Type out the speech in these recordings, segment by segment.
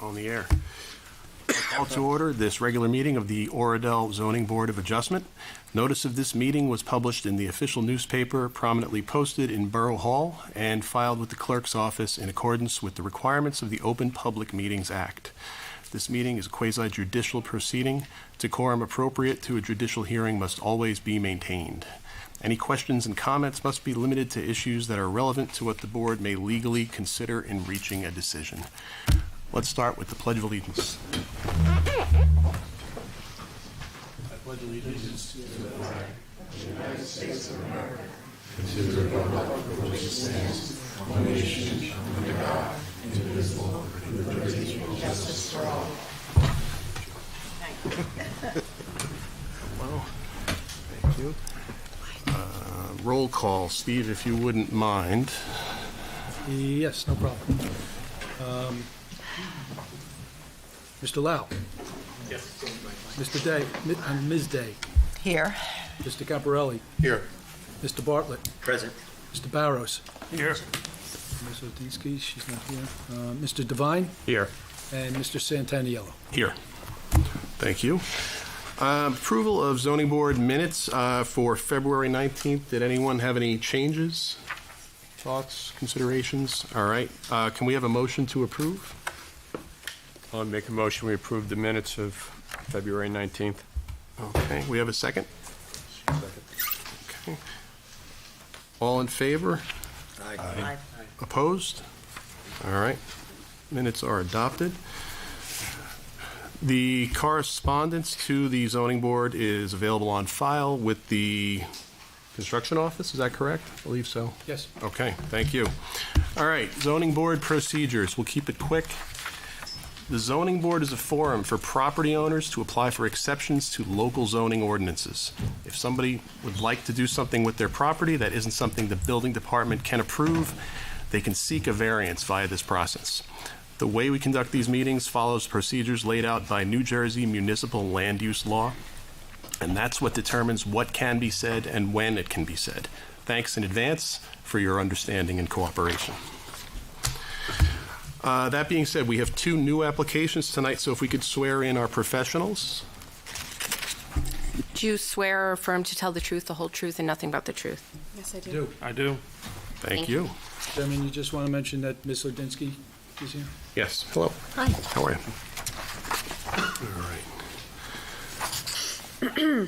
On the air. Call to order this regular meeting of the Oradell Zoning Board of Adjustment. Notice of this meeting was published in the official newspaper, prominently posted in Borough Hall, and filed with the clerk's office in accordance with the requirements of the Open Public Meetings Act. This meeting is a quasi-judicial proceeding. Decorum appropriate to a judicial hearing must always be maintained. Any questions and comments must be limited to issues that are relevant to what the board may legally consider in reaching a decision. Let's start with the Pledge of Allegiance. I pledge allegiance to the flag of the United States of America and to the republic for which it stands, one nation, under God, indivisible, with liberty and justice for all. Well, thank you. Roll call. Steve, if you wouldn't mind. Yes, no problem. Mr. Lau? Yes. Mr. Day, Ms. Day? Here. Mr. Caparelli? Here. Mr. Bartlett? Present. Mr. Barrows? Here. Ms. Odinsky, she's not here. Mr. Devine? Here. And Mr. Santaniello? Here. Thank you. Approval of zoning board minutes for February 19th. Did anyone have any changes, thoughts, considerations? All right. Can we have a motion to approve? I'll make a motion, we approve the minutes of February 19th. Okay. We have a second? Okay. All in favor? Aye. Opposed? All right. Minutes are adopted. The correspondence to the zoning board is available on file with the construction office. Is that correct? I believe so. Yes. Okay, thank you. All right, zoning board procedures. We'll keep it quick. The zoning board is a forum for property owners to apply for exceptions to local zoning ordinances. If somebody would like to do something with their property that isn't something the building department can approve, they can seek a variance via this process. The way we conduct these meetings follows procedures laid out by New Jersey municipal land use law, and that's what determines what can be said and when it can be said. Thanks in advance for your understanding and cooperation. That being said, we have two new applications tonight, so if we could swear in our professionals. Do you swear or affirm to tell the truth, the whole truth, and nothing but the truth? Yes, I do. I do. Thank you. Chairman, you just want to mention that Ms. Odinsky is here? Yes. Hello. Hi. How are you? All right.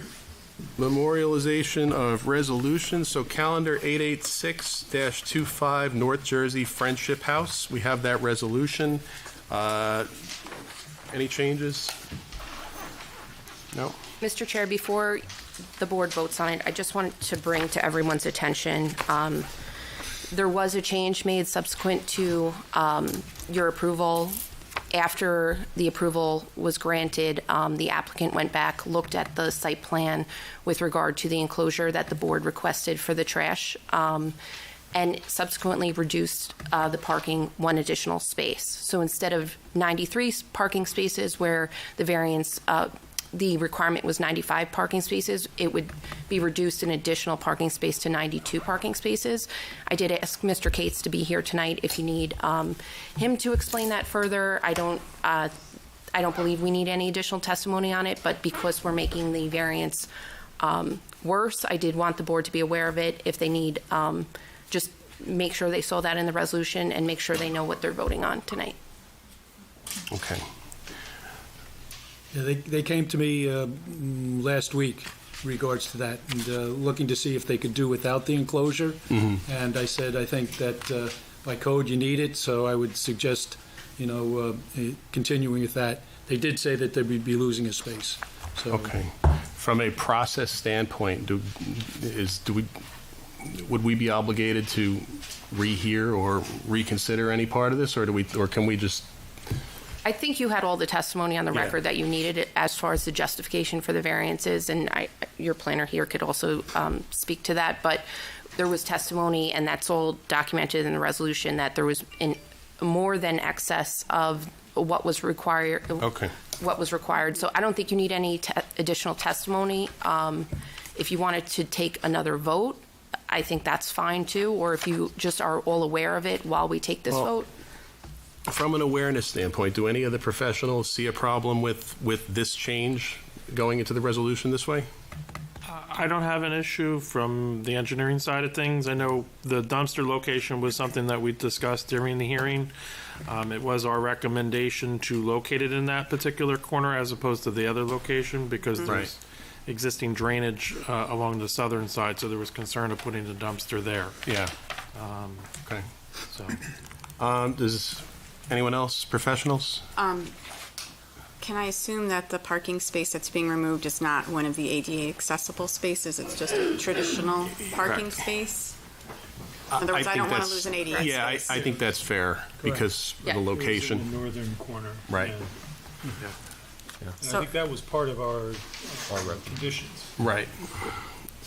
Memorialization of resolutions. So calendar 886-25 North Jersey Friendship House. We have that resolution. Any changes? No? Mr. Chair, before the board votes on it, I just wanted to bring to everyone's attention, there was a change made subsequent to your approval. After the approval was granted, the applicant went back, looked at the site plan with regard to the enclosure that the board requested for the trash, and subsequently reduced the parking one additional space. So instead of 93 parking spaces where the variance, the requirement was 95 parking spaces, it would be reduced an additional parking space to 92 parking spaces. I did ask Mr. Cates to be here tonight if you need him to explain that further. I don't believe we need any additional testimony on it, but because we're making the variance worse, I did want the board to be aware of it. If they need, just make sure they saw that in the resolution and make sure they know what they're voting on tonight. Okay. Yeah, they came to me last week in regards to that, and looking to see if they could do without the enclosure. Mm-hmm. And I said, I think that by code you need it, so I would suggest, continuing with that. They did say that they would be losing a space. So. Okay. From a process standpoint, would we be obligated to rehear or reconsider any part of this, or can we just? I think you had all the testimony on the record that you needed as far as the justification for the variances, and your planner here could also speak to that, but there was testimony, and that's all documented in the resolution, that there was more than excess of what was required. Okay. What was required. So I don't think you need any additional testimony. If you wanted to take another vote, I think that's fine too, or if you just are all aware of it while we take this vote. From an awareness standpoint, do any of the professionals see a problem with this change going into the resolution this way? I don't have an issue from the engineering side of things. I know the dumpster location was something that we discussed during the hearing. It was our recommendation to locate it in that particular corner as opposed to the other location because there's existing drainage along the southern side, so there was concern of putting the dumpster there. Yeah. Okay. So Does anyone else, professionals? Can I assume that the parking space that's being removed is not one of the ADA accessible spaces? It's just a traditional parking space? In other words, I don't want to lose an ADA space. Yeah, I think that's fair because of the Yeah. location. In the northern corner. Right. And I So- think that was part of our conditions, Right.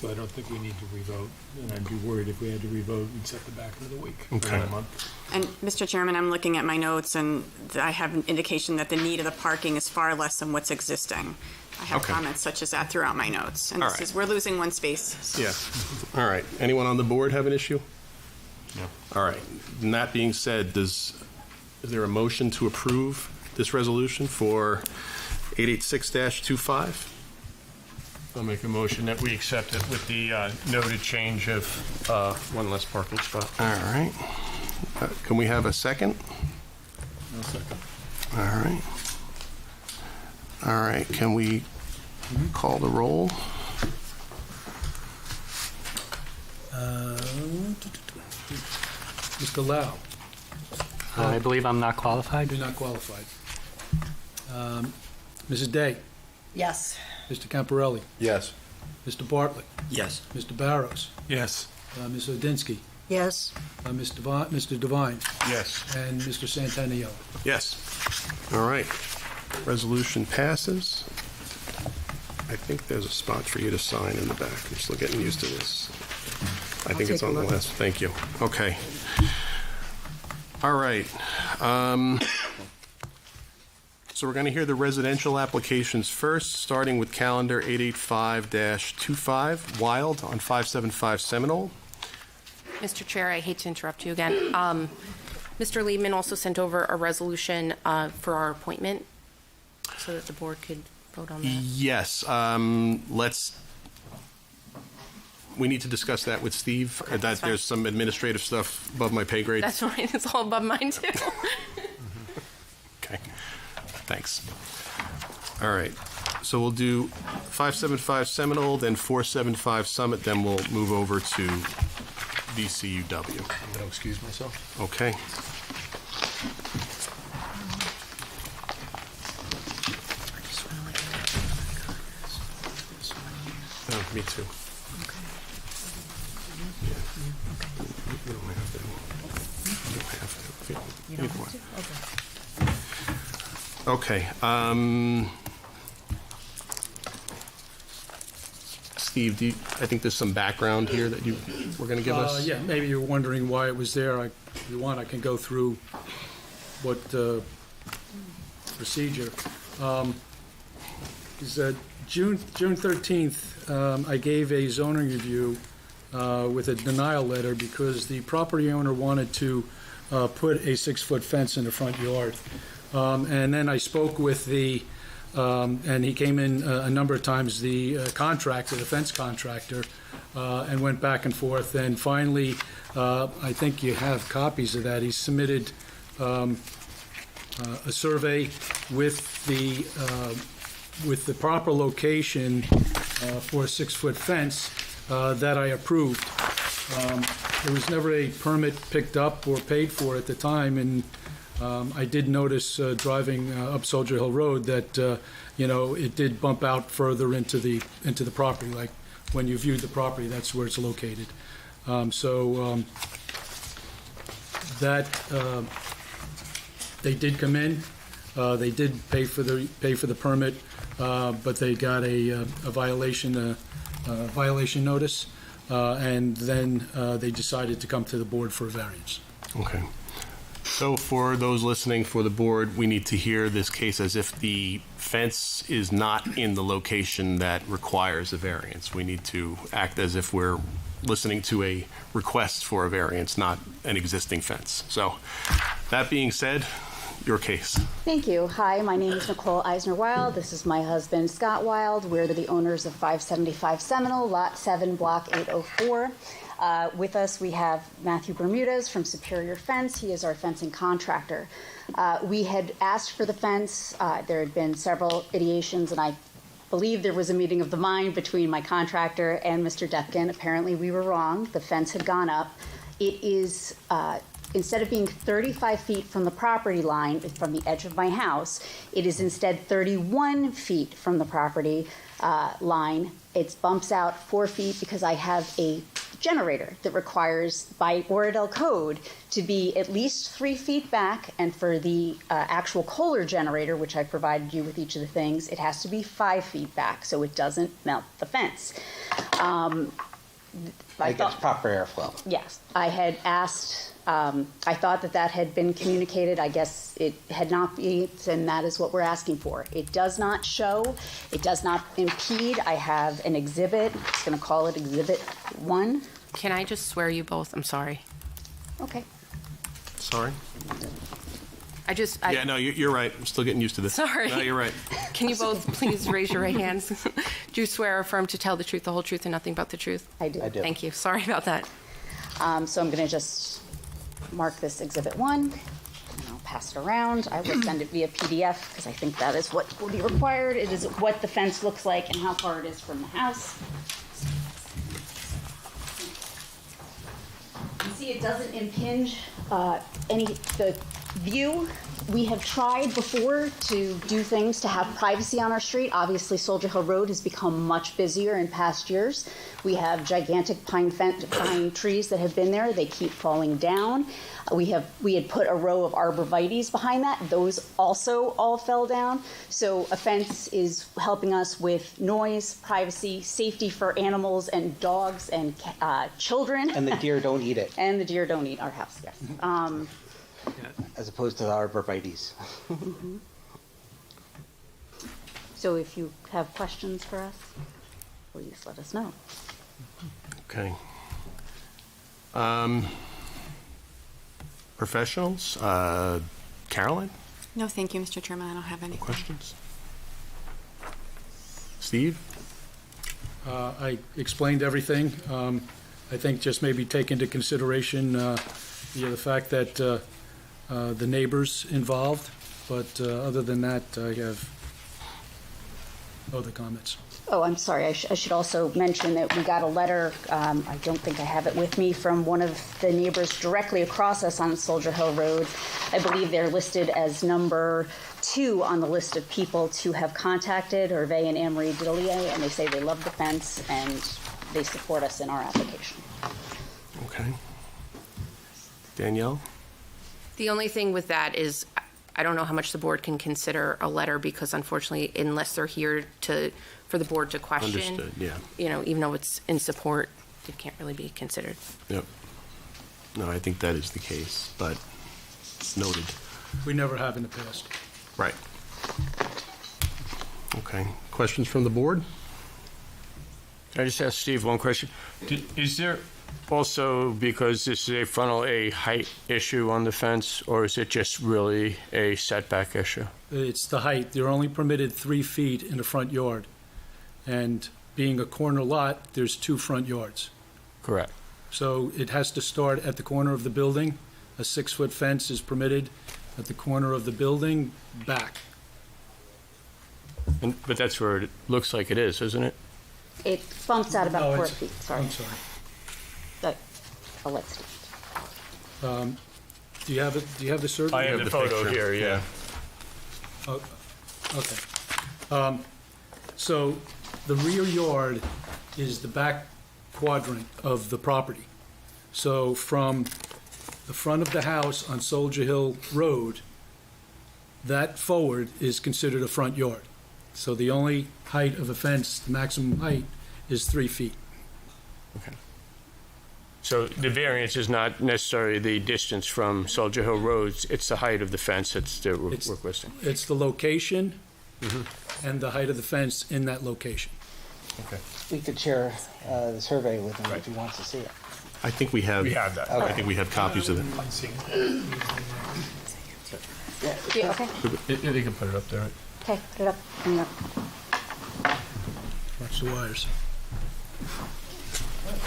so I don't think we need to revote. And I'd be worried if we had to revote and set the back another week, Okay. another month. And, Mr. Chairman, I'm looking at my notes, and I have an indication that the need of the parking is far less than what's existing. I have Okay. comments such as that throughout my notes. And All this right. is, we're losing one space. So. Yeah. All right. Anyone on the board have an issue? No. All right. And that being said, is there a motion to approve this resolution for 886-25? I'll make a motion that we accept it with the noted change of one less parking spot. All right. Can we have a second? No second. All right. All right. Can we call the roll? Mr. Lau, I believe I'm not qualified. you're not qualified. Mrs. Day, Yes. Mr. Camparelli, Yes. Mr. Bartlett, Yes. Mr. Barrows, Yes. Ms. Odinsky, Yes. Mr. Devine, Yes. and Mr. Santaniello. Yes. All right. Resolution passes. I think there's a spot for you to sign in the back. I'm still getting used to this. I think it's take a on the look. list. Thank you. Okay. All right. So we're going to hear the residential applications first, starting with calendar 885-25, Wild on 575 Seminole. Mr. Chair, I hate to interrupt you again. Mr. Liebman also sent over a resolution for our appointment so that the board could vote on that. Yes. We need to discuss that with Steve. That fine. there's some administrative stuff above my pay grade. That's fine. It's all above mine, too. Okay, thanks. All right, so we'll do 575 Seminole, then 475 Summit, then we'll move over to VCUW. I'm going to excuse myself. Okay. Oh, me too. Yeah. You don't have to. You don't have to. Either one. Okay. Steve, I think there's some background here that you were going to give us? Yeah, maybe you're wondering why it was there. If you want, I can go through what procedure. June 13th, I gave a zoning review with a denial letter because the property owner wanted to put a 6-foot fence in the front yard. And then I spoke with and he came in a number of times, the contractor, the fence contractor, and went back and forth. And finally, I think you have copies of that. He submitted a survey with the proper location for a 6-foot fence that I approved. There was never a permit picked up or paid for at the time, and I did notice driving up Soldier Hill Road that it did bump out further into the property. Like when you viewed the property, that's where it's located. They did come in. They did pay for the permit, but they got a violation notice, and then they decided to come to the board for a variance. Okay. So for those listening, for the board, we need to hear this case as if the fence is not in the location that requires a variance. We need to act as if we're listening to a request for a variance, not an existing fence. So that being said, your case. Thank you. Hi, my name is Nicole Eisner-Wild. This is my husband, Scott Wild. We're the owners of 575 Seminole, Lot 7, Block 804. With us, we have Matthew Bermudez from Superior Fence. He is our fencing contractor. We had asked for the fence. There had been several ideations, and I believe there was a meeting of the mind between my contractor and Mr. Defkin. Apparently, we were wrong. The fence had gone up. It is, instead of being 35 feet from the property line, from the edge of my house, it is instead 31 feet from the property line. It bumps out 4 feet because I have a generator that requires, by Oradell code, to be at least 3 feet back, and for the actual Kohler generator, which I provided you with each of the things, it has to be 5 feet back so it doesn't melt the fence. I guess proper airflow. Yes, I had asked, I thought that had been communicated. I guess it had not been, and that is what we're asking for. It does not show, it does not impede. I have an exhibit, I'm just gonna call it Exhibit 1. Can I just swear you both? I'm sorry. Okay. Sorry? I Yeah, no, you're right. I'm still getting used to this. Sorry. No, you're right. Can you both please raise your right hands? Do you swear or affirm to tell the truth, the whole truth, and nothing but the truth? I do. Thank you. Sorry about that. So I'm gonna just mark this Exhibit 1, and I'll pass it around. I will send it via PDF, because I think that is what will be required. It is what the fence looks like and how far it is from the house. You see, it doesn't impinge the view. We have tried before to do things to have privacy on our street. Obviously, Soldier Hill Road has become much busier in past years. We have gigantic pine trees that have been there. They keep falling down. We had put a row of arborvitaes behind that. Those also all fell down. So a fence is helping us with noise, privacy, safety for animals and dogs and children. And the deer don't eat it. And the deer don't eat our house, yes. As opposed to the arborvitaes. So if you have questions for us, please let us know. Okay. Professionals, Carolyn, No, thank you, Mr. Chairman. I don't have any questions? Steve? I explained everything. I think just maybe take into consideration the fact that the neighbors involved, but other than that, I have no other comments. Oh, I'm sorry. I should also mention that we got a letter, I don't think I have it with me, from one of the neighbors directly across us on Soldier Hill Road. I believe they're listed as number 2 on the list of people to have contacted, Hervé and Anne-Marie Didier, and they say they love the fence and they support us in our application. Okay. Danielle? The only thing with that is, I don't know how much the board can consider a letter, because unfortunately, unless they're here for the board to question. Understood, yeah. You know, even though it's in support, it can't really be considered. Yep. No, I think that is the case, but noted. We never have in the past. Right. Okay. Questions from the board? Can I just ask Steve one question? Is there also, because this is a frontal, a height issue on the fence, or is it just really a setback issue? It's the height. They're only permitted 3 feet in the front yard. And being a corner lot, there's 2 front yards. Correct. So it has to start at the corner of the building. A 6-foot fence is permitted at the corner of the building back. But that's where it looks like it is, isn't it? It bumps out about No, 4 it's- feet, sorry. I'm sorry. But I'll let Steve. Do you have the survey? I have the photo picture. here, yeah. Oh, okay. So the rear yard is the back quadrant of the property. So from the front of the house on Soldier Hill Road, that forward is considered a front yard. So the only height of a fence, the maximum height, is 3 feet. Okay. So the variance is not necessarily the distance from Soldier Hill Road, it's the height of the fence that's the It's- requesting. It's the location and the height of the fence in that location. Okay. We could share the survey with him if he wants to see it. I think we have. We have that. I think we have copies of it. Yeah, okay, They can put it up there, right? okay, put it up, bring it up. Watch the wires.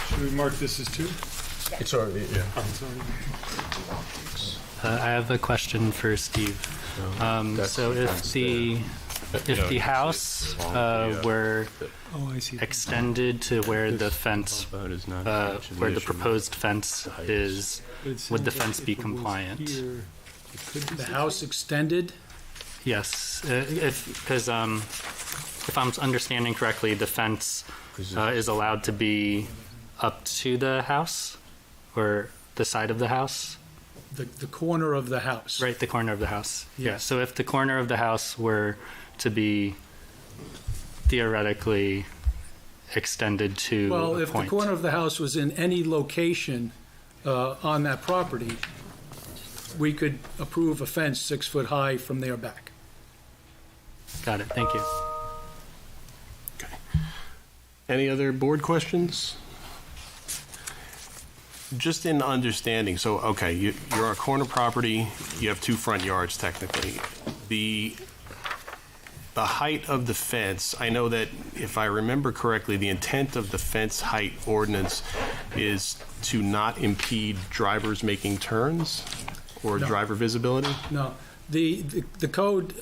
Should we mark this as 2? It's already, yeah. I have a question for Steve. So if the house were Oh, I see. extended to where the fence, where the proposed fence is, would the fence be compliant? The house extended, Yes, because if I'm understanding correctly, the fence is allowed to be up to the house or the side of the house? the corner of the house. Right, the corner of the house. Yeah, so if the corner of the house were to be theoretically extended to Well, a if the point. corner of the house was in any location on that property, we could approve a fence 6 foot high from there back. Got it, thank you. Any other board questions? Just in understanding, so, okay, you're on a corner property, you have 2 front yards technically. The height of the fence, I know that, if I remember correctly, the intent of the fence height ordinance is to not impede drivers making turns or No. driver visibility? No, the code,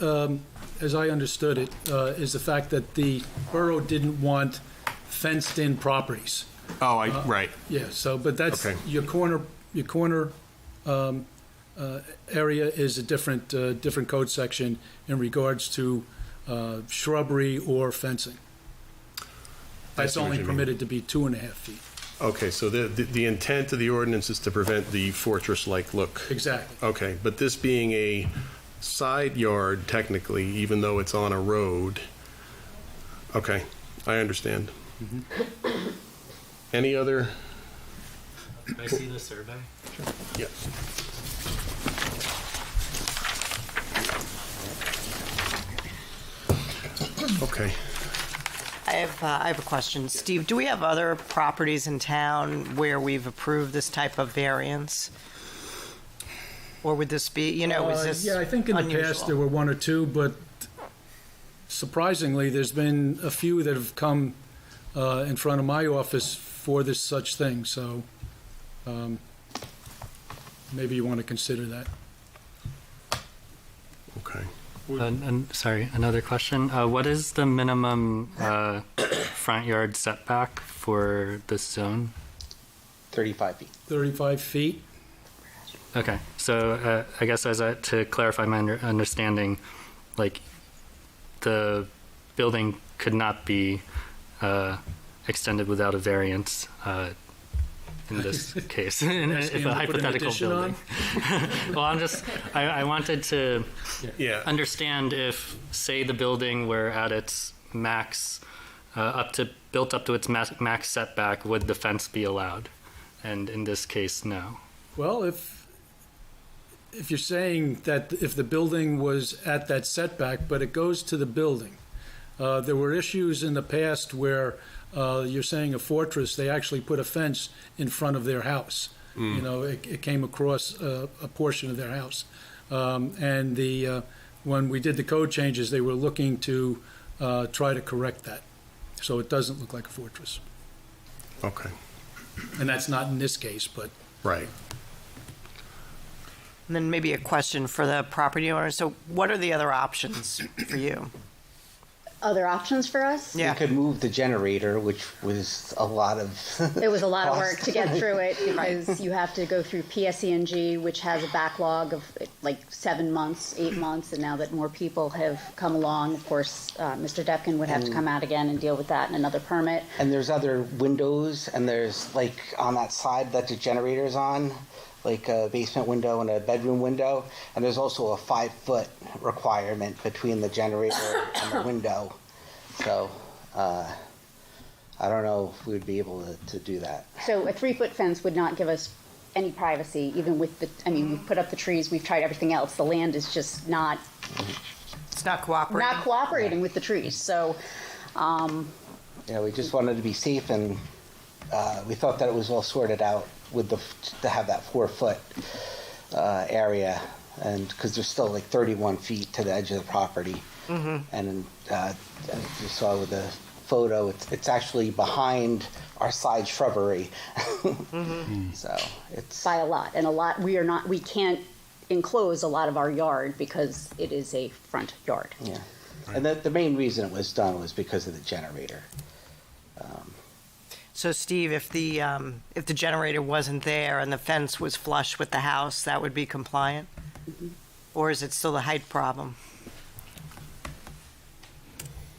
as I understood it, is the fact that the borough didn't want fenced-in properties. Oh, right. Yeah, so, but that's, Okay. your corner area is a different code section in regards to shrubbery or fencing. That's what only you mean. permitted to be 2.5 feet. Okay, so the intent of the ordinance is to prevent the fortress-like look. Exactly. Okay, but this being a side yard technically, even though it's on a road, okay, I understand. Any other? Can I see the survey? Yeah. Okay. I have a question. Steve, do we have other properties in town where we've approved this type of variance? Or would this be, is this Yeah, I think in the past there unusual? were 1 or 2, but surprisingly, there's been a few that have come in front of my office for this such thing, so maybe you want to consider that. Okay. Sorry, another question. What is the minimum front yard setback for this zone? 35 feet. 35 feet? Okay, so I guess to clarify my understanding, like the building could not be extended without a variance in this case, if a hypothetical building. Well, I wanted to Yeah. understand if, say, the building were at its max, built up to its max setback, would the fence be allowed? And in this case, no. Well, if you're saying that if the building was at that setback, but it goes to the building, there were issues in the past where you're saying a fortress, they actually put a fence in front of their house. It came across a portion of their house. And when we did the code changes, they were looking to try to correct that. So it doesn't look like a fortress. Okay. And that's not in this case, but Right. And then maybe a question for the property owner. So what are the other options for you? Other options for us? Yeah. We could move the generator, which was a lot of. It was a lot of work cost. to get through it because you have to go through PSE&G, which has a backlog of like 7 months, 8 months, and now that more people have come along, of course, Mr. Depkin would have to come out again and deal with that and another permit. And there's other windows, and there's like on that side that the generator's on, like a basement window and a bedroom window, and there's also a 5-foot requirement between the generator and the window. So I don't know if we would be able to do that. So a 3-foot fence would not give us any privacy, even with we've put up the trees, we've tried everything else. The land is just not It's not cooperating? not cooperating with the trees. So Yeah, we just wanted to be safe, and we thought that it was all sorted out with to have that 4-foot area and because there's still like 31 feet to the edge of the property. And as you saw with the photo, it's actually behind our side shrubbery. So it's By a lot, and a lot, we can't enclose a lot of our yard because it is a front yard. yeah. And the main reason it was done was because of the generator. So Steve, if the generator wasn't there and the fence was flush with the house, that would be compliant? Or is it still a height problem?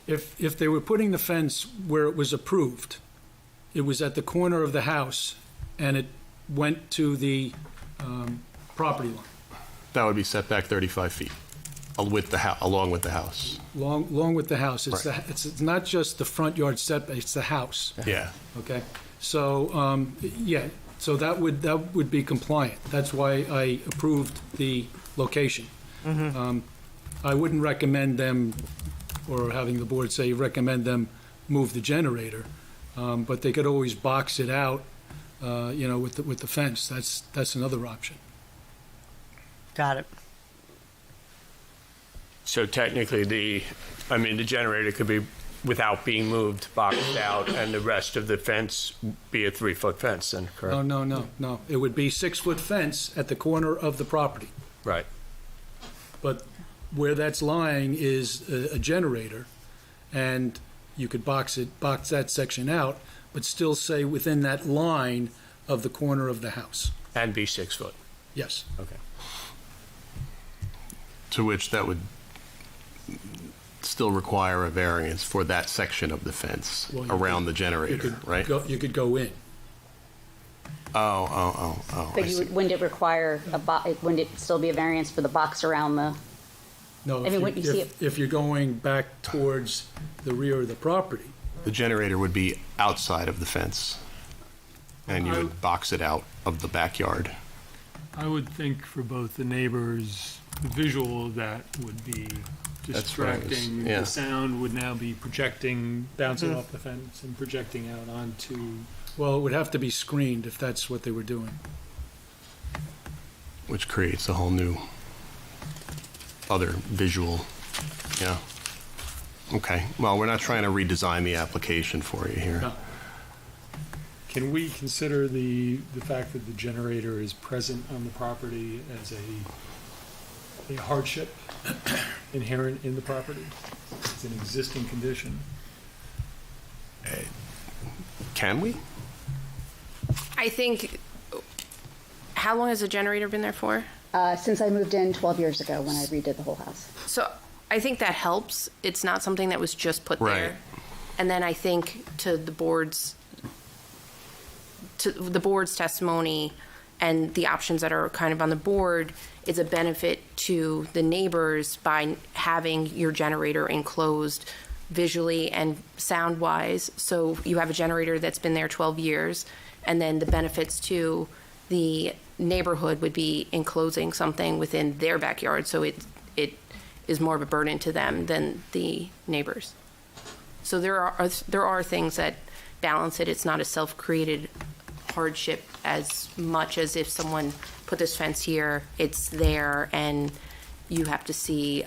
If they were putting the fence where it was approved, it was at the corner of the house, and it went to the property line, That would be set back 35 feet with along with the house. along with the house. Right. It's not just the front yard setback, it's the house, Yeah. okay? So, yeah, so that would be compliant. That's why I approved the location. I wouldn't recommend them, or having the board say, recommend them move the generator, but they could always box it out, with the fence. That's another option. Got it. So technically, the generator could be, without being moved, boxed out, and the rest of the fence be a 3-foot fence, then, correct? No. It would be 6-foot fence at the corner of the property. Right. But where that's lying is a generator, and you could box that section out, but still say within that line of the corner of the house. And be 6 foot. Yes. Okay. To which that would still require a variance for that section of the fence Well, you around could- the generator, right? You could go in. Oh, But I see. wouldn't it require wouldn't it still be a variance for the box around the, No, I mean, what you see it- if you're going back towards the rear of the property, The generator would be outside of the fence, and you would box it out of the backyard. I would think for both the neighbors, the visual of that would be That's what I was- distracting. yeah. The sound would now be projecting, bouncing off the fence and projecting out onto. well, it would have to be screened if that's what they were doing. Which creates a whole new other visual, yeah. Okay, well, we're not trying to redesign the application for you here. No. Can we consider the fact that the generator is present on the property as a hardship inherent in the property? It's an existing condition. Can we? I think, how long has the generator been there for? since I moved in 12 years ago when I redid the whole house. So I think that helps. It's not something that was just put Right. there. And then I think to the board's testimony and the options that are kind of on the board, it's a benefit to the neighbors by having your generator enclosed visually and sound-wise. So you have a generator that's been there 12 years, and then the benefits to the neighborhood would be enclosing something within their backyard, so it is more of a burden to them than the neighbors. So there are things that balance it. It's not a self-created hardship as much as if someone put this fence here, it's there, and you have to see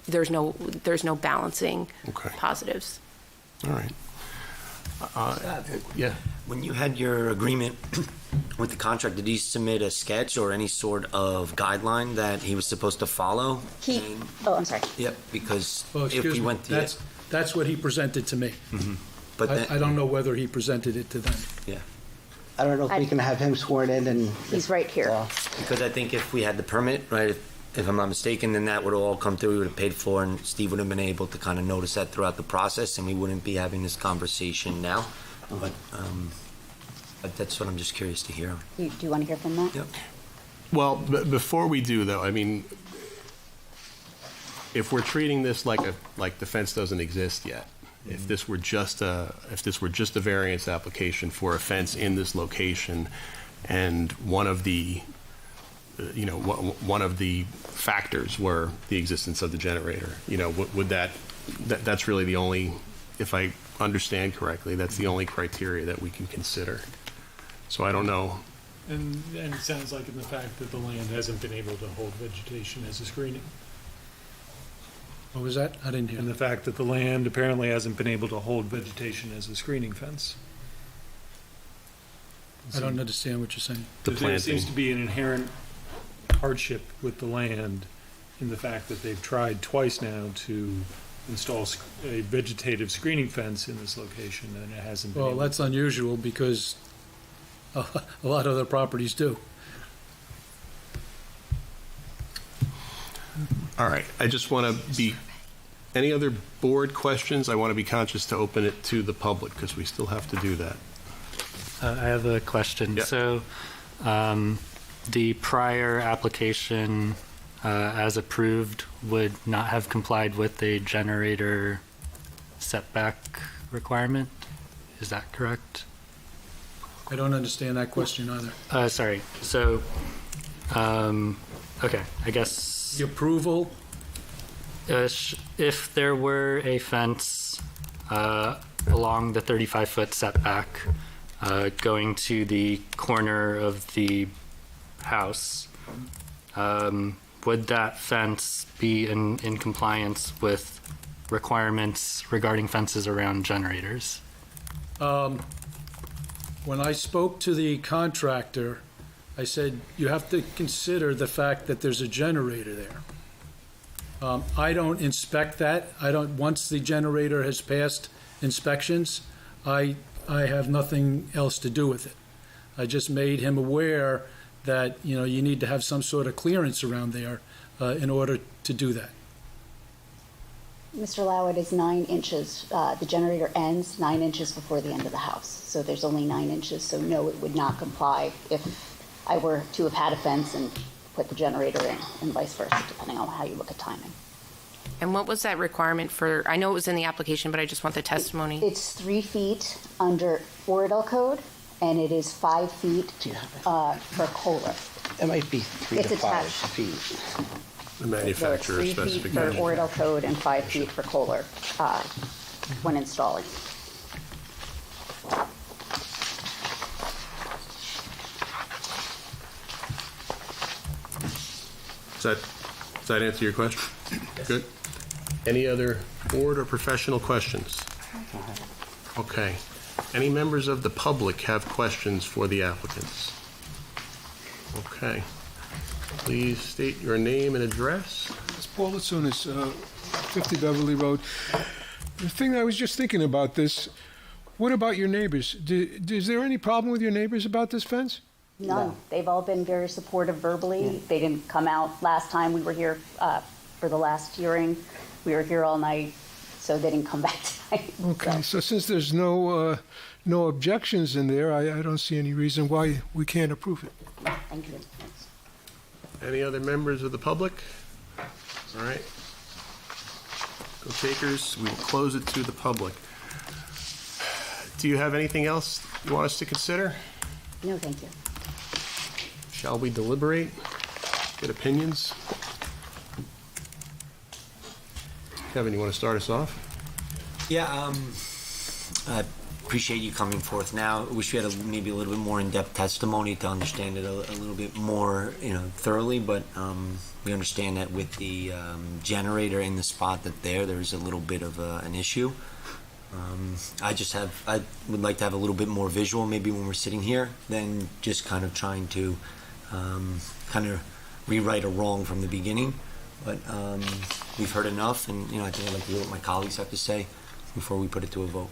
there's no balancing Okay. positives. All right. Yeah. When you had your agreement with the contract, did he submit a sketch or any sort of guideline that he was supposed to follow? I'm sorry. Yep, because Well, if excuse he me, went to... that's what he presented to me. But I don't know whether he presented it to them. Yeah, I don't know if we can have him sworn in and. He's right here. because I think if we had the permit, right, if I'm not mistaken, then that would all come through, we would have paid for, and Steve would have been able to kind of notice that throughout the process, and we wouldn't be having this conversation now. But that's what I'm just curious to hear. Do you want to hear from that? Yep. Well, before we do, though, I mean, if we're treating this like the fence doesn't exist yet, if this were just a variance application for a fence in this location, and one of the factors were the existence of the generator, would that's really the only, if I understand correctly, that's the only criteria that we can consider. So I don't know And it sounds like in the fact that the land hasn't been able to hold vegetation as a screening. What was that? I didn't hear. And the fact that the land apparently hasn't been able to hold vegetation as a screening fence. I don't understand what you're saying. There seems to be an inherent hardship with the land in the fact that they've tried twice now to install a vegetative screening fence in this location, and it hasn't been Well, able. that's unusual because a lot of other properties do. All right, I just want to be, any other board questions? I want to be conscious to open it to the public because we still have to do that. I have a question. Yeah. So, the prior application, as approved, would not have complied with the generator setback requirement? Is that correct? I don't understand that question either. Sorry. So, okay, I guess The approval, if there were a fence along the 35-foot setback going to the corner of the house, would that fence be in compliance with requirements regarding fences around generators? when I spoke to the contractor, I said, you have to consider the fact that there's a generator there. I don't inspect that. Once the generator has passed inspections, I have nothing else to do with it. I just made him aware that, you need to have some sort of clearance around there in order to do that. Mr. Lau, it is 9 inches. The generator ends 9 inches before the end of the house. So there's only 9 inches, so no, it would not comply if I were to have had a fence and put the generator in, and vice versa, depending on how you look at timing. And what was that requirement for, I know it was in the application, but I just want the testimony. It's 3 feet under Oradell code, and it is 5 feet for Kohler. It might be 3 It's to 5 attached. feet. The manufacturer So it's 3 feet for specification. Oradell code and 5 feet for Kohler when installing. Does that answer your question? Good. Any other board or professional questions? Okay. Any members of the public have questions for the applicants? Okay. Please state your name and address. It's Paul Latsunas, 50 Beverly Road. The thing I was just thinking about this, what about your neighbors? Is there any problem with your neighbors about this fence? None. No. They've all been very supportive verbally. They didn't come out last time we were here for the last hearing. We were here all night, so they didn't come back tonight. Okay, so since there's no objections in there, I don't see any reason why we can't approve it. Thank you. Any other members of the public? All right. Go takers. We will close it to the public. Do you have anything else you want us to consider? No, thank you. Shall we deliberate? Get opinions? Kevin, you want to start us off? Yeah, I appreciate you coming forth now. I wish we had maybe a little bit more in-depth testimony to understand it a little bit more, thoroughly, but we understand that with the generator in the spot there's a little bit of an issue. I would like to have a little bit more visual maybe when we're sitting here than just kind of trying to kind of rewrite a wrong from the beginning. But we've heard enough, and I think I'd like to hear what my colleagues have to say before we put it to a vote.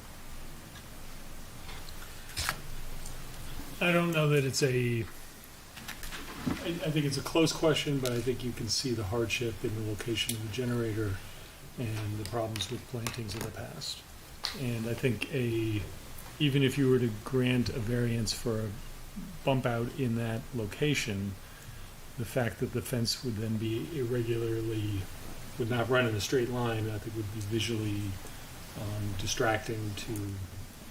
I don't know that it's I think it's a close question, but I think you can see the hardship in the location of the generator and the problems with plantings in the past. And I think even if you were to grant a variance for a bump out in that location, the fact that the fence would then be would not run in a straight line, I think would be visually distracting to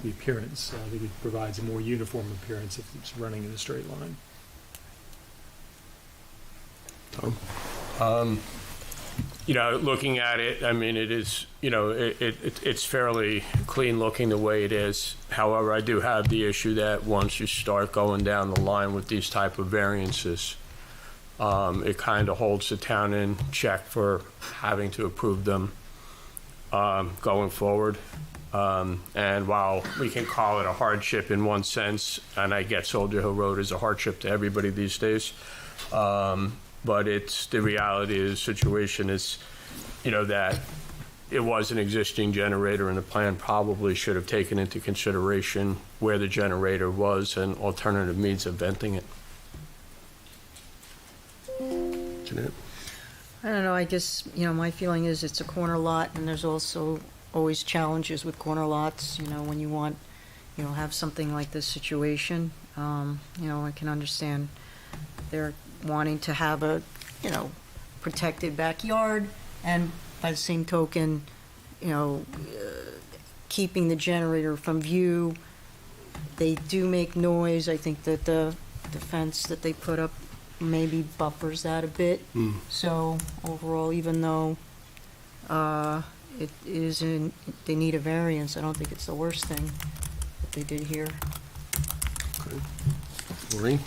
the appearance. I think it provides a more uniform appearance if it's running in a straight line. Tom? looking at it, I mean, it is, it's fairly clean looking the way it is. However, I do have the issue that once you start going down the line with these type of variances, it kind of holds the town in check for having to approve them going forward. And while we can call it a hardship in one sense, and I get Soldier Hill Road is a hardship to everybody these days, but it's the reality of the situation is, that it was an existing generator, and the plan probably should have taken into consideration where the generator was and alternative means of venting it. Jeanette? I don't know, I guess, my feeling is it's a corner lot, and there's also always challenges with corner lots, when you want, have something like this situation. I can understand they're wanting to have a, protected backyard, and by the same token, keeping the generator from view. They do make noise. I think that the fence that they put up maybe buffers that a bit. So overall, even though it isn't, they need a variance, I don't think it's the worst thing that they did here. Okay. Maureen?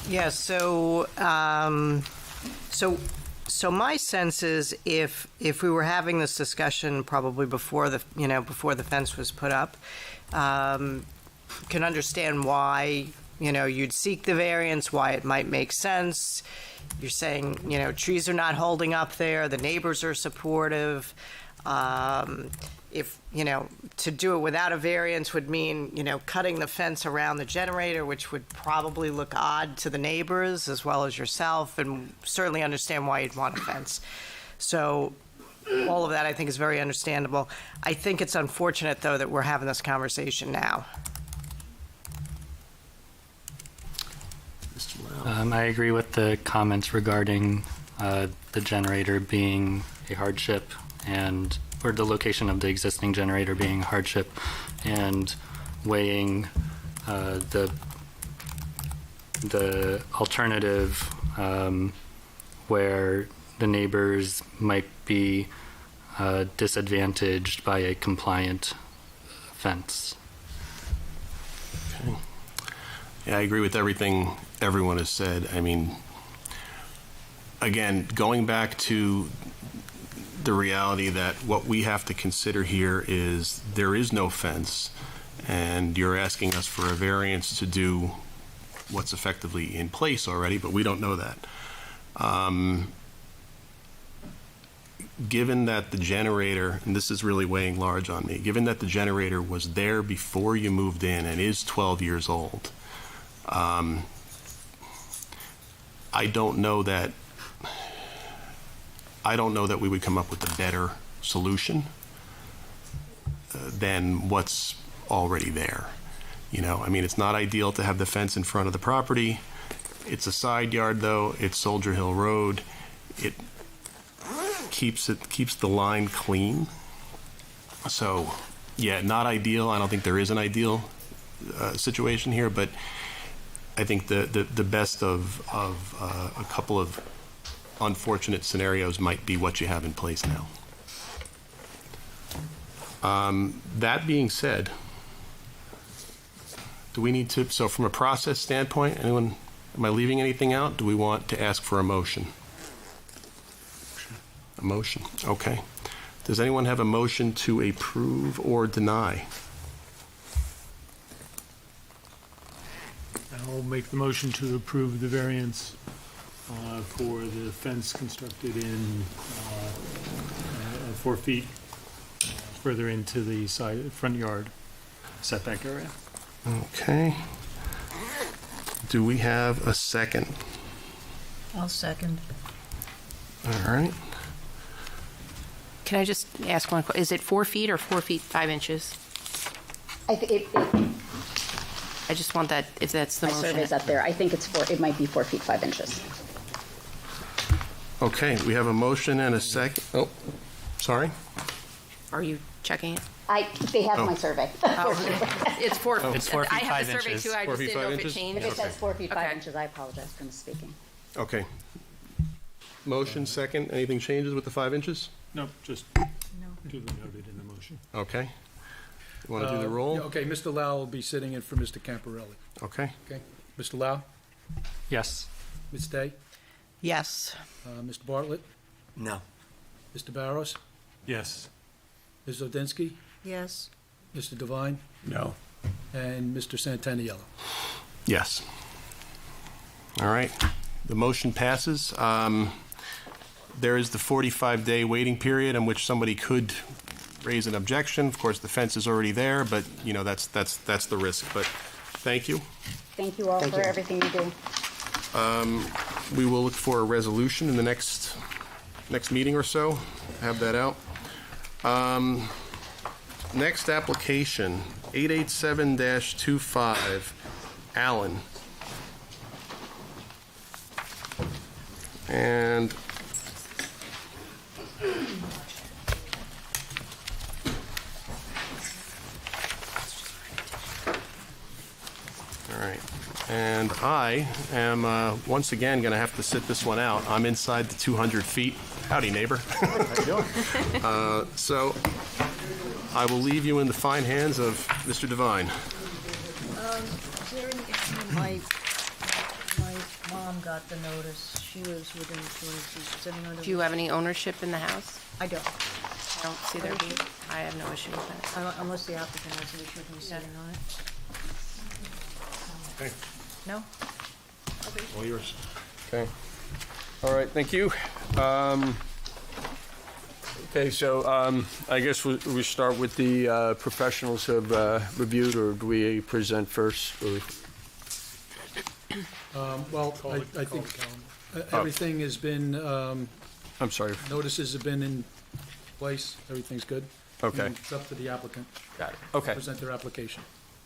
Yeah, so my sense is if we were having this discussion probably before the fence was put up, can understand why, you'd seek the variance, why it might make sense. You're saying, trees are not holding up there, the neighbors are supportive. If, to do it without a variance would mean, cutting the fence around the generator, which would probably look odd to the neighbors as well as yourself, and certainly understand why you'd want a fence. So all of that I think is very understandable. I think it's unfortunate, though, that we're having this conversation now. I agree with the comments regarding the generator being a hardship or the location of the existing generator being a hardship, and weighing the alternative where the neighbors might be disadvantaged by a compliant fence. Okay. Yeah, I agree with everything everyone has said. I mean, again, going back to the reality that what we have to consider here is there is no fence, and you're asking us for a variance to do what's effectively in place already, but we don't know that. Given that the generator, and this is really weighing large on me, given that the generator was there before you moved in and is 12 years old, I don't know that we would come up with a better solution than what's already there. I mean, it's not ideal to have the fence in front of the property. It's a side yard, though. It's Soldier Hill Road. It keeps the line clean. So, yeah, not ideal. I don't think there is an ideal situation here, but I think the best of a couple of unfortunate scenarios might be what you have in place now. That being said, do we need to, so from a process standpoint, am I leaving anything out? Do we want to ask for a motion? A motion, okay. Does anyone have a motion to approve or deny? I'll make the motion to approve the variance for the fence constructed in 4 feet further into the front yard setback area. Okay. Do we have a second? I'll second. All right. Can I just ask one question? Is it 4 feet or 4 feet 5 inches? I just want that, if that's the My motion. survey's up there. I think it might be 4 feet 5 inches. Okay, we have a motion and a second. Oh, sorry. Are you checking it? They have my survey. It's 4 feet. It's 4 feet, I have 5 the survey inches. too, I 4 just feet, didn't know 5 if it inches? changed. If it says 4 feet 5 Okay. inches, I apologize for misspeaking. Okay. Motion, second. Anything changes with the 5 inches? No, just duly noted in the motion. Okay. You want to do the roll? Yeah, okay, Mr. Lau will be sitting in for Mr. Camparelli. Okay. Okay, Mr. Lau, Yes. Ms. Day, Yes. Mr. Bartlett, No. Mr. Barros, Yes. Ms. Zodinsky, Yes. Mr. Devine, No. and Mr. Santaniello. Yes. All right. The motion passes. There is the 45-day waiting period in which somebody could raise an objection. Of course, the fence is already there, but, you know, that's the risk. But thank you. Thank you all for everything you do. We will look for a resolution in the next meeting or so. Have that out. Next application, 887-25, Allen. And all right. And I am once again going to have to sit this one out. I'm inside the 200 feet. Howdy, neighbor. How you doing? So I will leave you in the fine hands of Mr. Devine. Is there any, my mom got the notice. She lives within 200 feet. Does anyone Do you have any ownership in the house? I don't. I don't see there being. I have no issue with that. Unless the applicant has an issue with me sitting on it. Okay. No? All yours. Okay. All right, thank you. Okay, so I guess we start with the professionals who have reviewed, or do we present first? Or? Well, I think everything has been, I'm sorry. notices have been in place, everything's good. Okay. And it's up to the applicant Got it. Okay. to present their application.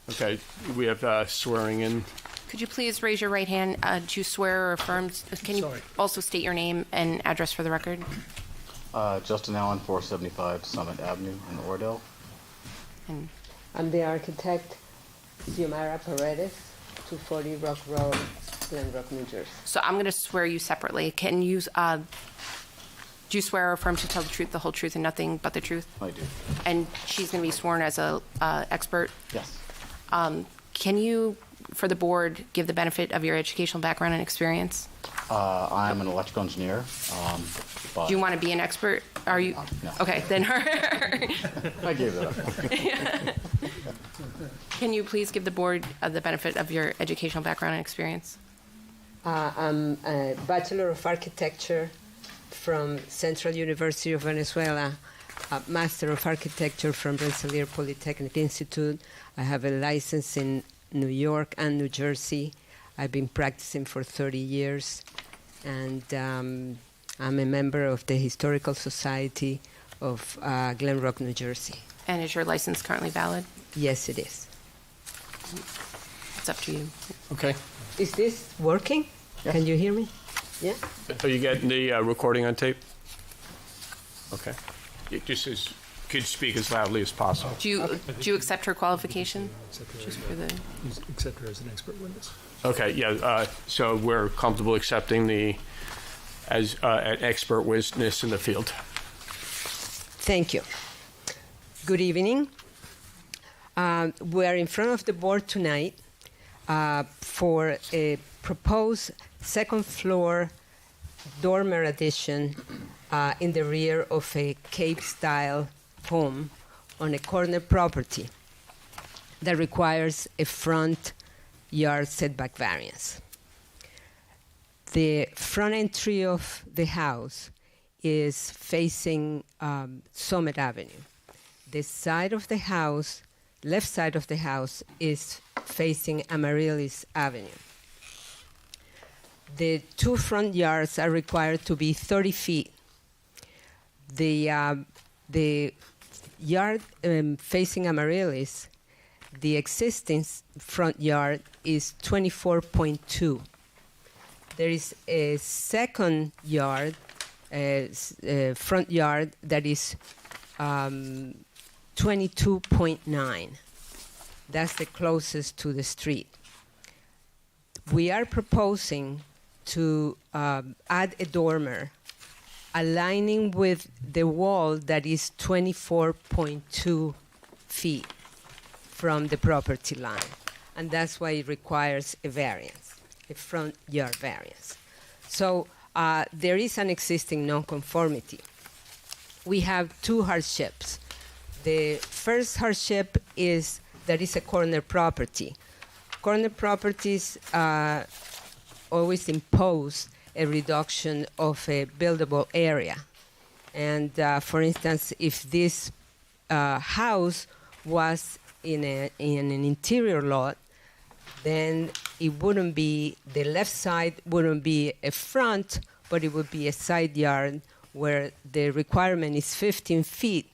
Okay, we have swearing in. Could you please raise your right hand? Do you swear or affirm? Can you Sorry. also state your name and address for the record? Justin Allen, 475 Summit Avenue in Oradell. And I'm the architect, Xiomara Paredes, 240 Rock Road, Glen Rock, New Jersey. so I'm going to swear you separately. Can you, do you swear or affirm to tell the truth, the whole truth, and nothing but the truth? I do. And she's going to be sworn as a expert. Yes. Can you, for the board, give the benefit of your educational background and experience? I'm an electrical engineer. But Do you want to be an expert? Are you? No. Okay, then. I gave that up. Can you please give the board the benefit of your educational background and experience? I'm a Bachelor of Architecture from Central University of Venezuela, a Master of Architecture from Rensselaer Polytechnic Institute. I have a license in New York and New Jersey. I've been practicing for 30 years, and I'm a member of the Historical Society of Glen Rock, New Jersey. And is your license currently valid? Yes, it is. It's up to you. Okay. Is this working? Yes. Can you hear me? Yeah? Are you getting the recording on tape? Okay. It just is, could speak as loudly as possible. Do you accept her qualification? Just for the. Accept her as an expert witness. Okay, yeah, so we're comfortable accepting as an expert witness in the field. Thank you. Good evening. We're in front of the board tonight for a proposed second floor dormer addition in the rear of a Cape-style home on a corner property that requires a front yard setback variance. The front entry of the house is facing Summit Avenue. The side of the house, left side of the house, is facing Amaryllis Avenue. The two front yards are required to be 30 feet. The yard facing Amaryllis, the existing front yard is 24.2. There is a second yard, front yard, that is 22.9. That's the closest to the street. We are proposing to add a dormer aligning with the wall that is 24.2 feet from the property line. And that's why it requires a variance, a front yard variance. So there is an existing nonconformity. We have two hardships. The first hardship is that it's a corner property. Corner properties always impose a reduction of a buildable area. And for instance, if this house was in an interior lot, then it wouldn't be, the left side wouldn't be a front, but it would be a side yard where the requirement is 15 feet.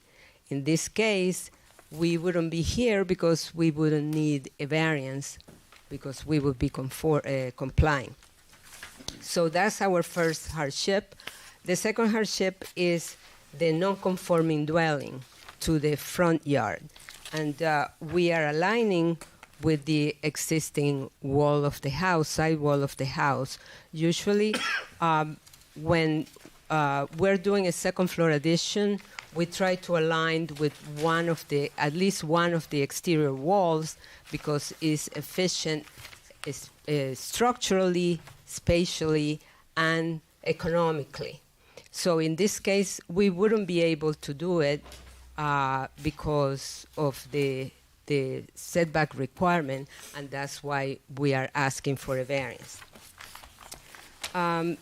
In this case, we wouldn't be here because we wouldn't need a variance because we would be complying. So that's our first hardship. The second hardship is the non-conforming dwelling to the front yard. And we are aligning with the existing wall of the house, side wall of the house. Usually, when we're doing a second floor addition, we try to align with at least one of the exterior walls because it's efficient structurally, spatially, and economically. So in this case, we wouldn't be able to do it because of the setback requirement, and that's why we are asking for a variance.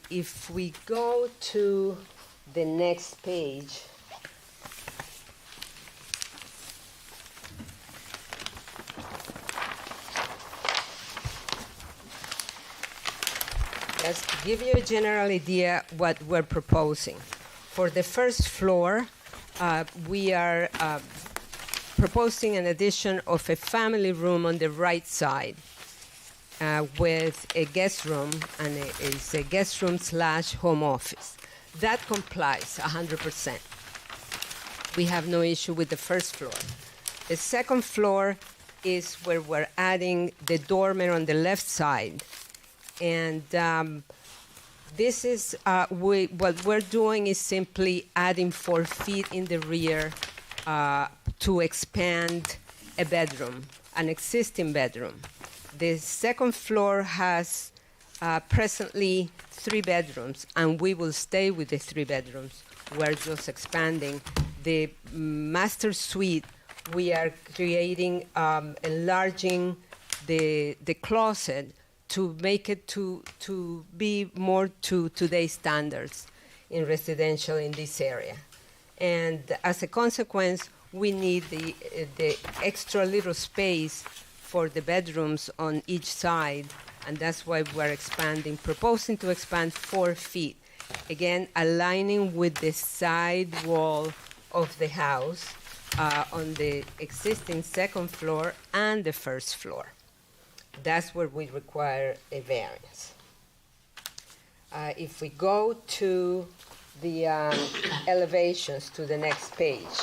If we go to the next page, let's give you a general idea what we're proposing. For the first floor, we are proposing an addition of a family room on the right side with a guest room, and it's a guest room / home office. That complies 100%. We have no issue with the first floor. The second floor is where we're adding the dormer on the left side. And this is what we're doing is simply adding 4 feet in the rear to expand a bedroom, an existing bedroom. The second floor has presently 3 bedrooms, and we will stay with the 3 bedrooms. We're just expanding. The master suite, we are creating, enlarging the closet to make it to be more to today's standards in residential in this area. And as a consequence, we need the extra little space for the bedrooms on each side, and that's why we're proposing to expand 4 feet. Again, aligning with the side wall of the house on the existing second floor and the first floor. That's where we require a variance. If we go to the elevations to the next page.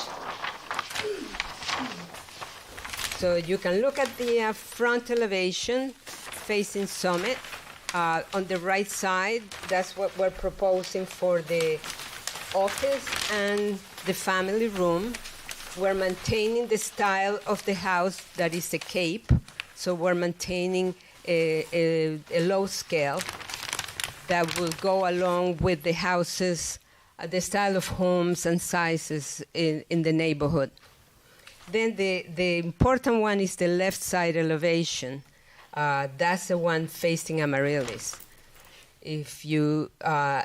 So you can look at the front elevation facing Summit. On the right side, that's what we're proposing for the office and the family room. We're maintaining the style of the house that is a cape. So we're maintaining a low scale that will go along with the houses, the style of homes and sizes in the neighborhood. Then the important one is the left side elevation. That's the one facing Amaryllis. If you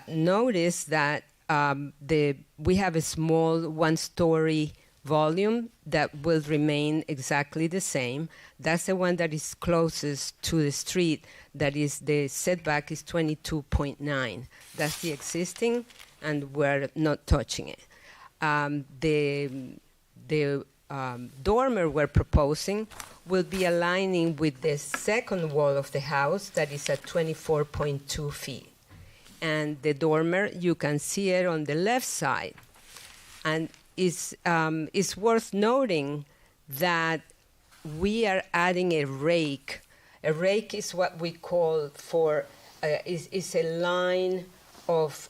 notice that we have a small one-story volume that will remain exactly the same. That's the one that is closest to the street. That is, the setback is 22.9. That's the existing, and we're not touching it. The dormer we're proposing will be aligning with the second wall of the house that is at 24.2 feet. And the dormer, you can see it on the left side. And it's worth noting that we are adding a rake. A rake is what we call for is a line of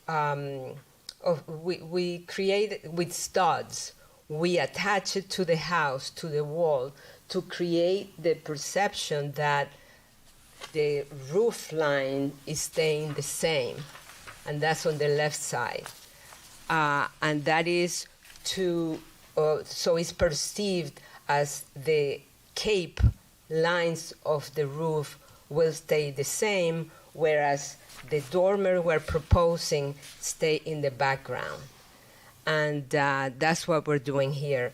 we create it with studs. We attach it to the house, to the wall, to create the perception that the roof line is staying the same, and that's on the left side. And that is so it's perceived as the cape lines of the roof will stay the same, whereas the dormer we're proposing stay in the background. And that's what we're doing here.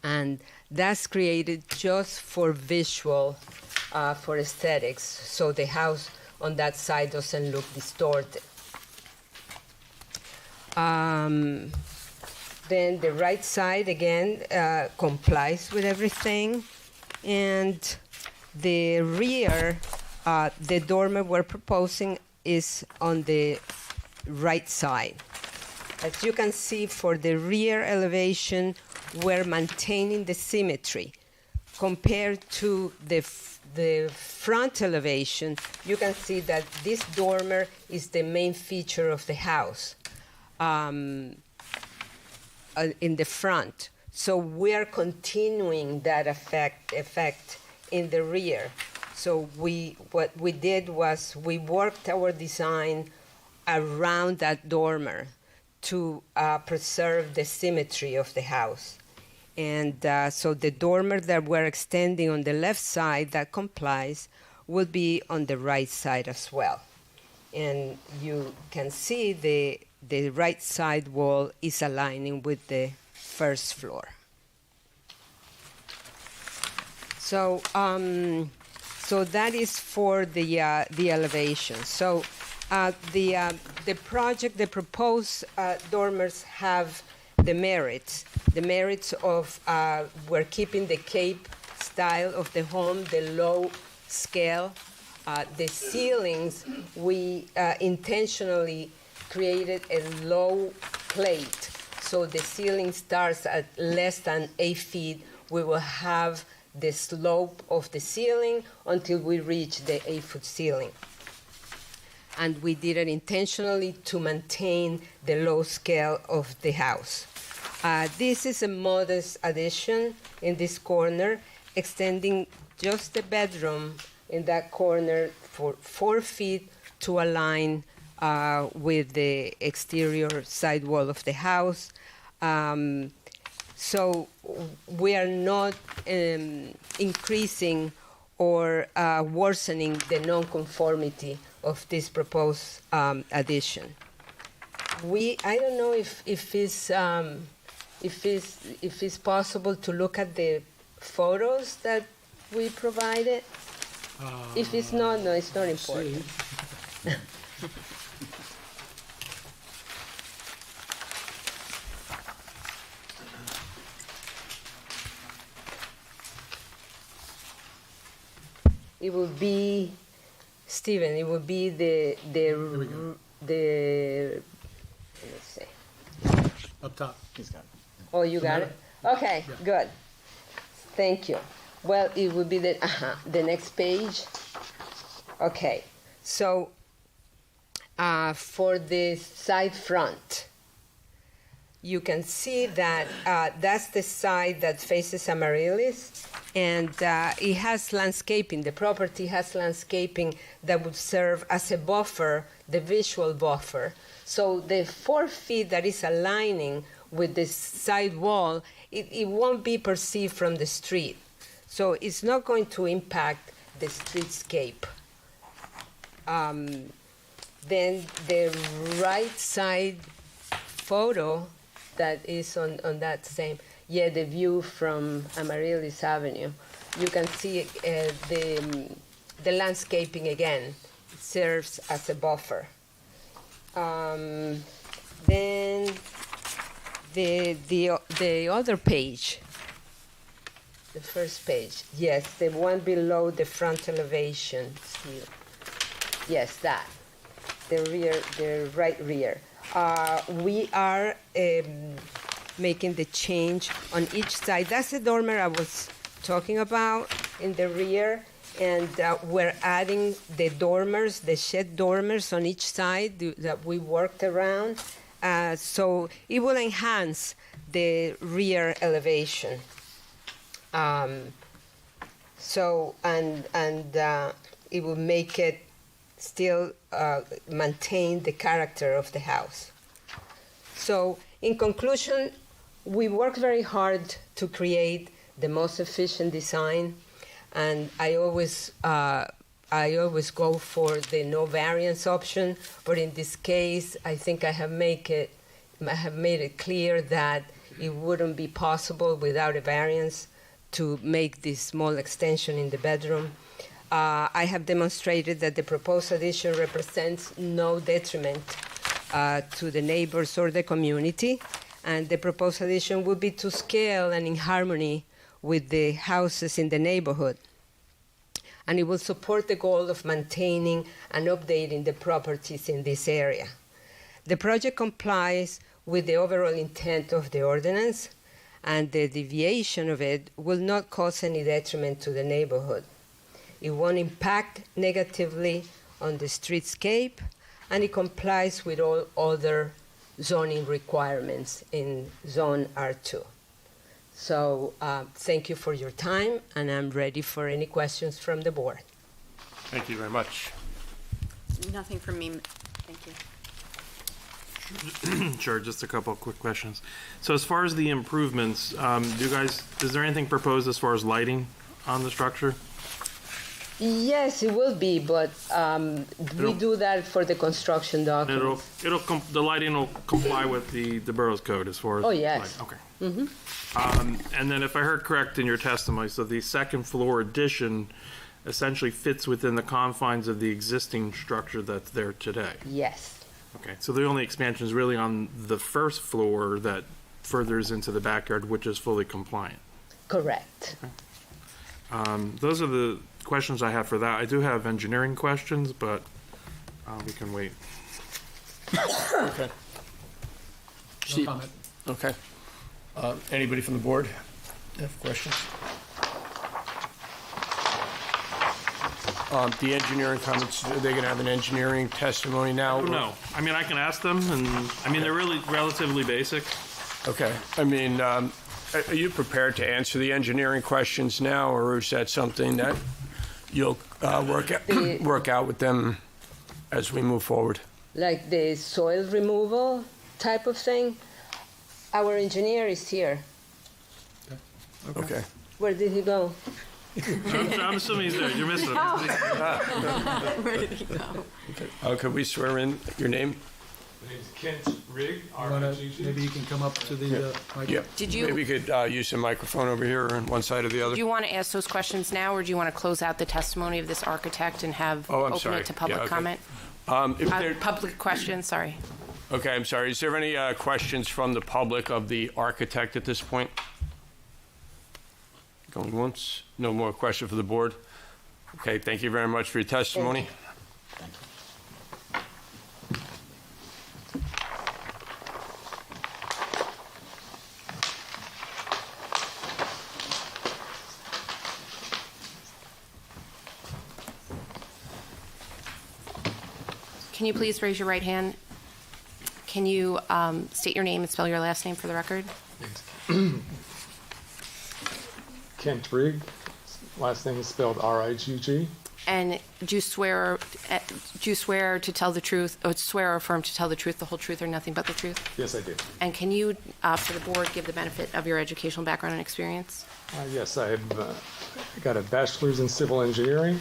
And that's created just for visual, for aesthetics, so the house on that side doesn't look distorted. Then the right side, again, complies with everything. And the rear, the dormer we're proposing is on the right side. As you can see, for the rear elevation, we're maintaining the symmetry. Compared to the front elevation, you can see that this dormer is the main feature of the house in the front. So we are continuing that effect in the rear. So what we did was we worked our design around that dormer to preserve the symmetry of the house. And so the dormer that we're extending on the left side that complies will be on the right side as well. And you can see the right side wall is aligning with the first floor. So so that is for the elevation. So the proposed dormers have the merits of we're keeping the cape style of the home, the low scale. The ceilings, we intentionally created a low plate. So the ceiling starts at less than 8 feet. We will have the slope of the ceiling until we reach the 8-foot ceiling. And we did it intentionally to maintain the low scale of the house. This is a modest addition in this corner, extending just the bedroom in that corner for 4 feet to align with the exterior side wall of the house. So we are not increasing or worsening the nonconformity of this proposed addition. I don't know if it's possible to look at the photos that we provided. If it's not, no, it's not important. It would be, Stephen, it would be the let's see. Up top. He's got it. Oh, you got it? Okay, Yeah. good. Thank you. Well, it would be the next page. Okay, so for the side front, you can see that that's the side that faces Amaryllis, and it has landscaping. The property has landscaping that would serve as a buffer, the visual buffer. So the 4 feet that is aligning with the side wall, it won't be perceived from the street. So it's not going to impact the streetscape. Then the right side photo that is on that same, the view from Amaryllis Avenue. You can see the landscaping again. It serves as a buffer. Then the other page, the first page, yes, the one below the front elevation. Yes, that, the right rear. We are making the change on each side. That's the dormer I was talking about in the rear, and we're adding the dormers, the shed dormers on each side that we worked around. So it will enhance the rear elevation. It will make it still maintain the character of the house. So in conclusion, we work very hard to create the most efficient design, and I always go for the no variance option. But in this case, I think I have made it clear that it wouldn't be possible without a variance to make this small extension in the bedroom. I have demonstrated that the proposed addition represents no detriment to the neighbors or the community, and the proposed addition would be to scale and in harmony with the houses in the neighborhood. And it will support the goal of maintaining and updating the properties in this area. The project complies with the overall intent of the ordinance, and the deviation of it will not cause any detriment to the neighborhood. It won't impact negatively on the streetscape, and it complies with all other zoning requirements in Zone R2. So thank you for your time, and I'm ready for any questions from the board. Thank you very much. Nothing from me. Thank you. Sure, just a couple of quick questions. So as far as the improvements, is there anything proposed as far as lighting on the structure? Yes, it will be, but we do that for the construction documents. The lighting will comply with the borough's code as far as. Oh, yes. Okay. And then if I heard correct in your testimony, so the second floor addition essentially fits within the confines of the existing structure that's there today. Yes. Okay, so the only expansion is really on the first floor that furthers into the backyard, which is fully compliant. Correct. Okay. Those are the questions I have for that. I do have engineering questions, but we can wait. Okay. No comment. Okay. Anybody from the board have questions? The engineering comments, are they going to have an engineering testimony now? No, I mean, I can ask them, and I mean, they're really relatively basic. Okay. I mean, are you prepared to answer the engineering questions now, or is that something that you'll work out with them as we move forward? Like the soil removal type of thing? Our engineer is here. Okay. Where did he go? I'm assuming he's there. You're missing him. Where did he go? Could we swear in your name? My name's Kent Rigg, Maybe you can come up to the mic. Yeah. Did you- Maybe you could use the microphone over here on one side or the other. Do you want to ask those questions now, or do you want to close out the testimony of this architect and have Oh, I'm open sorry. it to public Yeah, okay. comment? If there- Public questions, sorry. Okay, I'm sorry. Is there any questions from the public of the architect at this point? Going once? No more question for the board? Okay, thank you very much for your testimony. Can you please raise your right hand? Can you state your name and spell your last name for the record? Kent Rigg. Last name is spelled R-I-G-G. And do you swear to tell the truth, or swear or affirm to tell the truth, the whole truth, or nothing but the truth? Yes, I do. And can you, for the board, give the benefit of your educational background and experience? Yes, I've got a bachelor's in civil engineering.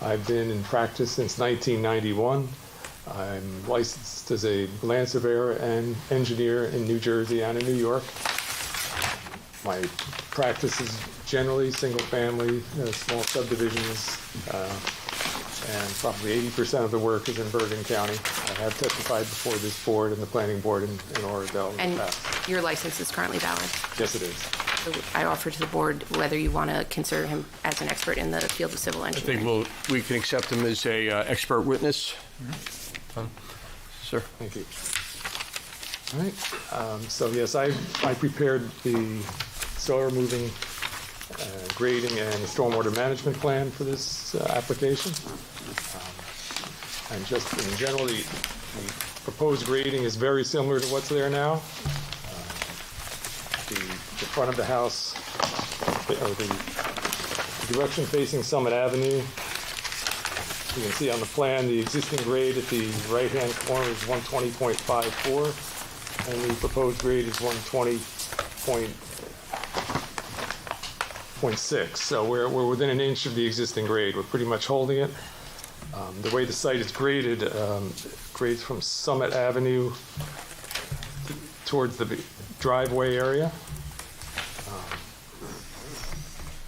I've been in practice since 1991. I'm licensed as a land surveyor and engineer in New Jersey and in New York. My practice is generally single-family, small subdivisions, and probably 80% of the work is in Bergen County. I have testified before this board and the planning board in Oradell in And the past. your license is currently valid? Yes, it is. So I offer to the board whether you want to consider him as an expert in the field of civil I engineering. think we can accept him as a expert witness. Sir. Thank you. All right. So yes, I prepared the soil removing grading and stormwater management plan for this application. And just in general, the proposed grading is very similar to what's there now. The front of the house, or the direction facing Summit Avenue, you can see on the plan the existing grade at the right-hand corner is 120.54, and the proposed grade is 120.6. So we're within an inch of the existing grade. We're pretty much holding it. The way the site is graded, grades from Summit Avenue towards the driveway area.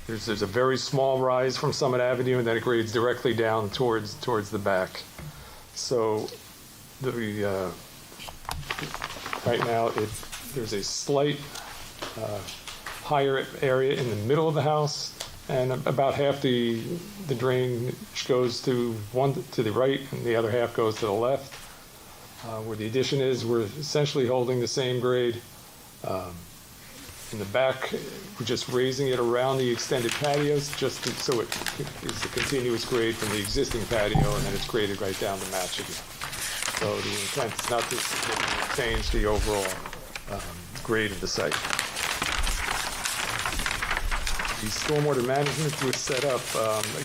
There's a very small rise from Summit Avenue, and then it grades directly down towards the back. So right now there's a slight higher area in the middle of the house, and about half the drainage goes to the right, and the other half goes to the left. Where the addition is, we're essentially holding the same grade. In the back, we're just raising it around the extended patios, so it is a continuous grade from the existing patio, and then it's graded right down to match again. So the intent is not to significantly change the overall grade of the site. The stormwater management was set up,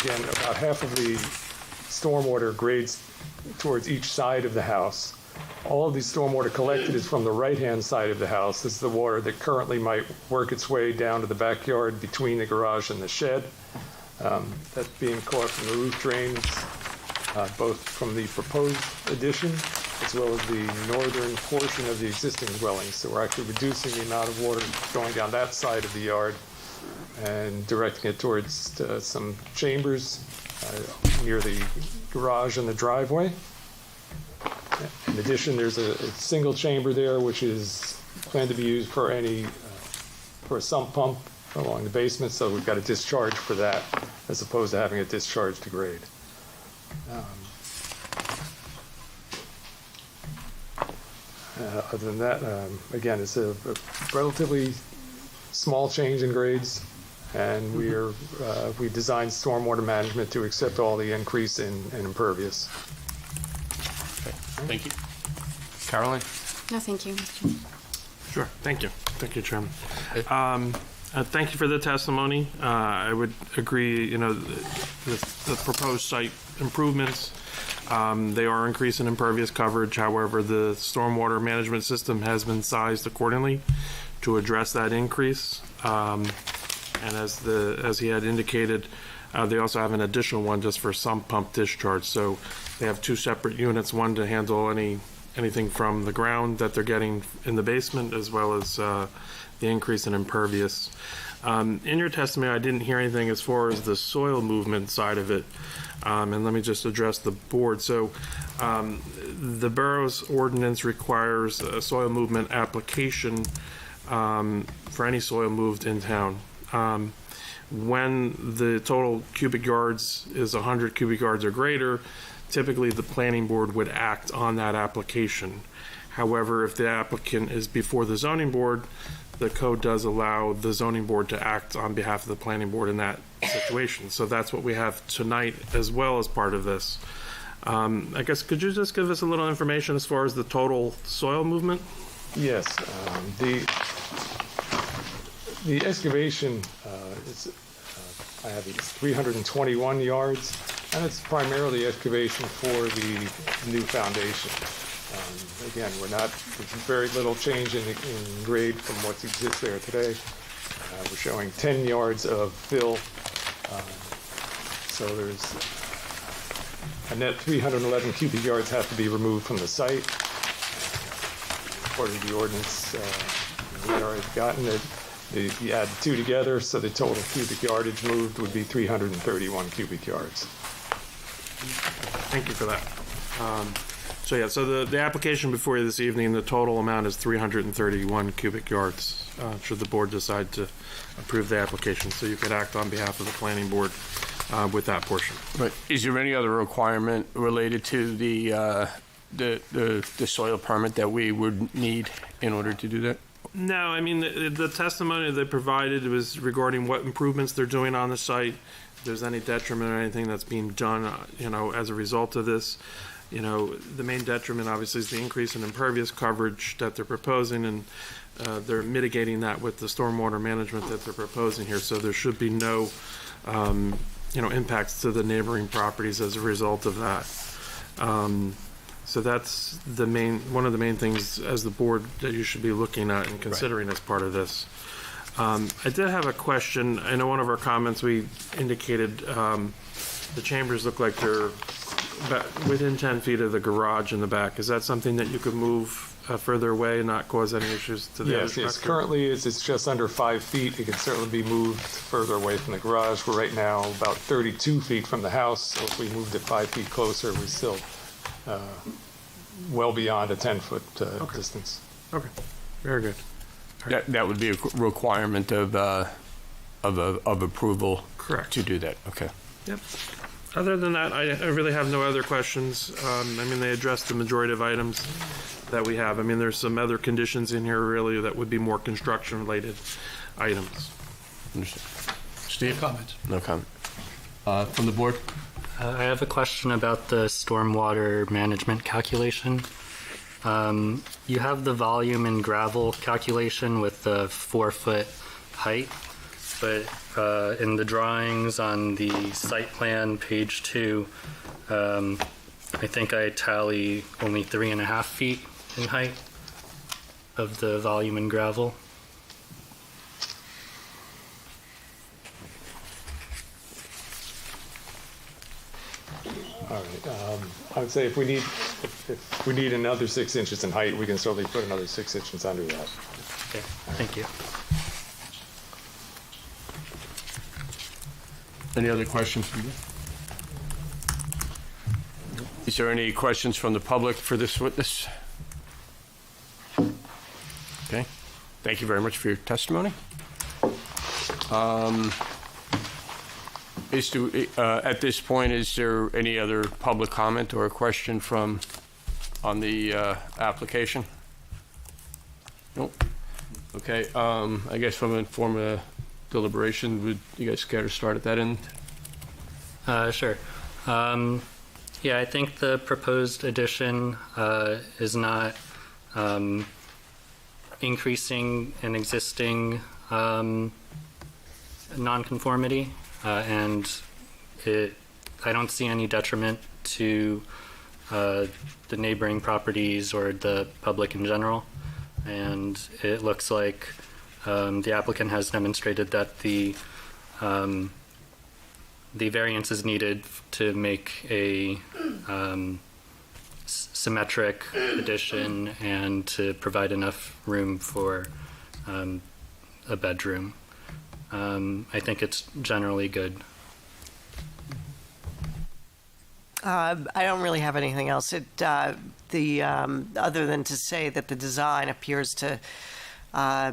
again, about half of the stormwater grades towards each side of the house. All of the stormwater collected is from the right-hand side of the house. This is the water that currently might work its way down to the backyard between the garage and the shed. That's being caught from the roof drains, both from the proposed addition as well as the northern portion of the existing dwelling. So we're actually reducing the amount of water going down that side of the yard and directing it towards some chambers near the garage and the driveway. In addition, there's a single chamber there, which is planned to be used for a sump pump along the basement, so we've got a discharge for that, as opposed to having a discharge to grade. Other than that, again, it's a relatively small change in grades, and we designed stormwater management to accept all the increase in impervious. Thank you. Caroline? No, thank you. Sure. Thank you. Thank you, Chairman. Thank you for the testimony. I would agree, the proposed site improvements, they are increasing impervious coverage. However, the stormwater management system has been sized accordingly to address that increase. And as he had indicated, they also have an additional one just for sump pump discharge. So they have two separate units, one to handle anything from the ground that they're getting in the basement, as well as the increase in impervious. In your testimony, I didn't hear anything as far as the soil movement side of it. And let me just address the board. So the borough's ordinance requires a soil movement application for any soil moved in town. When the total cubic yards is 100 cubic yards or greater, typically the planning board would act on that application. However, if the applicant is before the zoning board, the code does allow the zoning board to act on behalf of the planning board in that situation. So that's what we have tonight as well as part of this. I guess, could you just give us a little information as far as the total soil movement? Yes. The excavation I have these 321 yards, and it's primarily excavation for the new foundation. Again, there's very little change in grade from what exists there today. We're showing 10 yards of fill, so there's a net 311 cubic yards have to be removed from the site. According to the ordinance, we already gotten it. You add the two together, so the total cubic yardage moved would be 331 cubic yards. Thank you for that. So the application before you this evening, the total amount is 331 cubic yards, should the board decide to approve the application. So you could act on behalf of the planning board with that portion. Right. Is there any other requirement related to the soil permit that we would need in order to do that? No, I mean, the testimony they provided was regarding what improvements they're doing on the site, if there's any detriment or anything that's being done, as a result of this. The main detriment obviously is the increase in impervious coverage that they're proposing, and they're mitigating that with the stormwater management that they're proposing here. So there should be no, impacts to the neighboring properties as a result of that. So that's one of the main things as the board that you should be looking at and considering as part of this. I did have a question. I know one of our comments we indicated the chambers look like they're within 10 feet of the garage in the back. Is that something that you could move further away and not cause any issues to the other Yes, structure? currently it's just under 5 feet. It can certainly be moved further away from the garage. We're right now about 32 feet from the house, so if we moved it 5 feet closer, we're still well beyond a 10-foot distance. Okay, very good. That would be a requirement of approval. Correct. To do that. Okay. Yep. Other than that, I really have no other questions. They addressed the majority of items that we have. There's some other conditions in here really that would be more construction-related items. Steve? No comment. No comment. From the board? I have a question about the stormwater management calculation. You have the volume and gravel calculation with the 4-foot height, but in the drawings on the site plan, page 2, I think I tally only 3.5 feet in height of the volume and gravel. All right. I would say if we need another 6 inches in height, we can certainly put another 6 inches under that. Okay, thank you. Any other questions? Is there any questions from the public for this witness? Okay. Thank you very much for your testimony. At this point, is there any other public comment or a question on the application? Nope. Okay. I guess from a form of deliberation, would you guys care to start at that end? Sure. Yeah, I think the proposed addition is not increasing an existing nonconformity, and I don't see any detriment to the neighboring properties or the public in general. And it looks like the applicant has demonstrated that the variance is needed to make a symmetric addition and to provide enough room for a bedroom. I think it's generally good. I don't really have anything else. Other than to say that the design appears to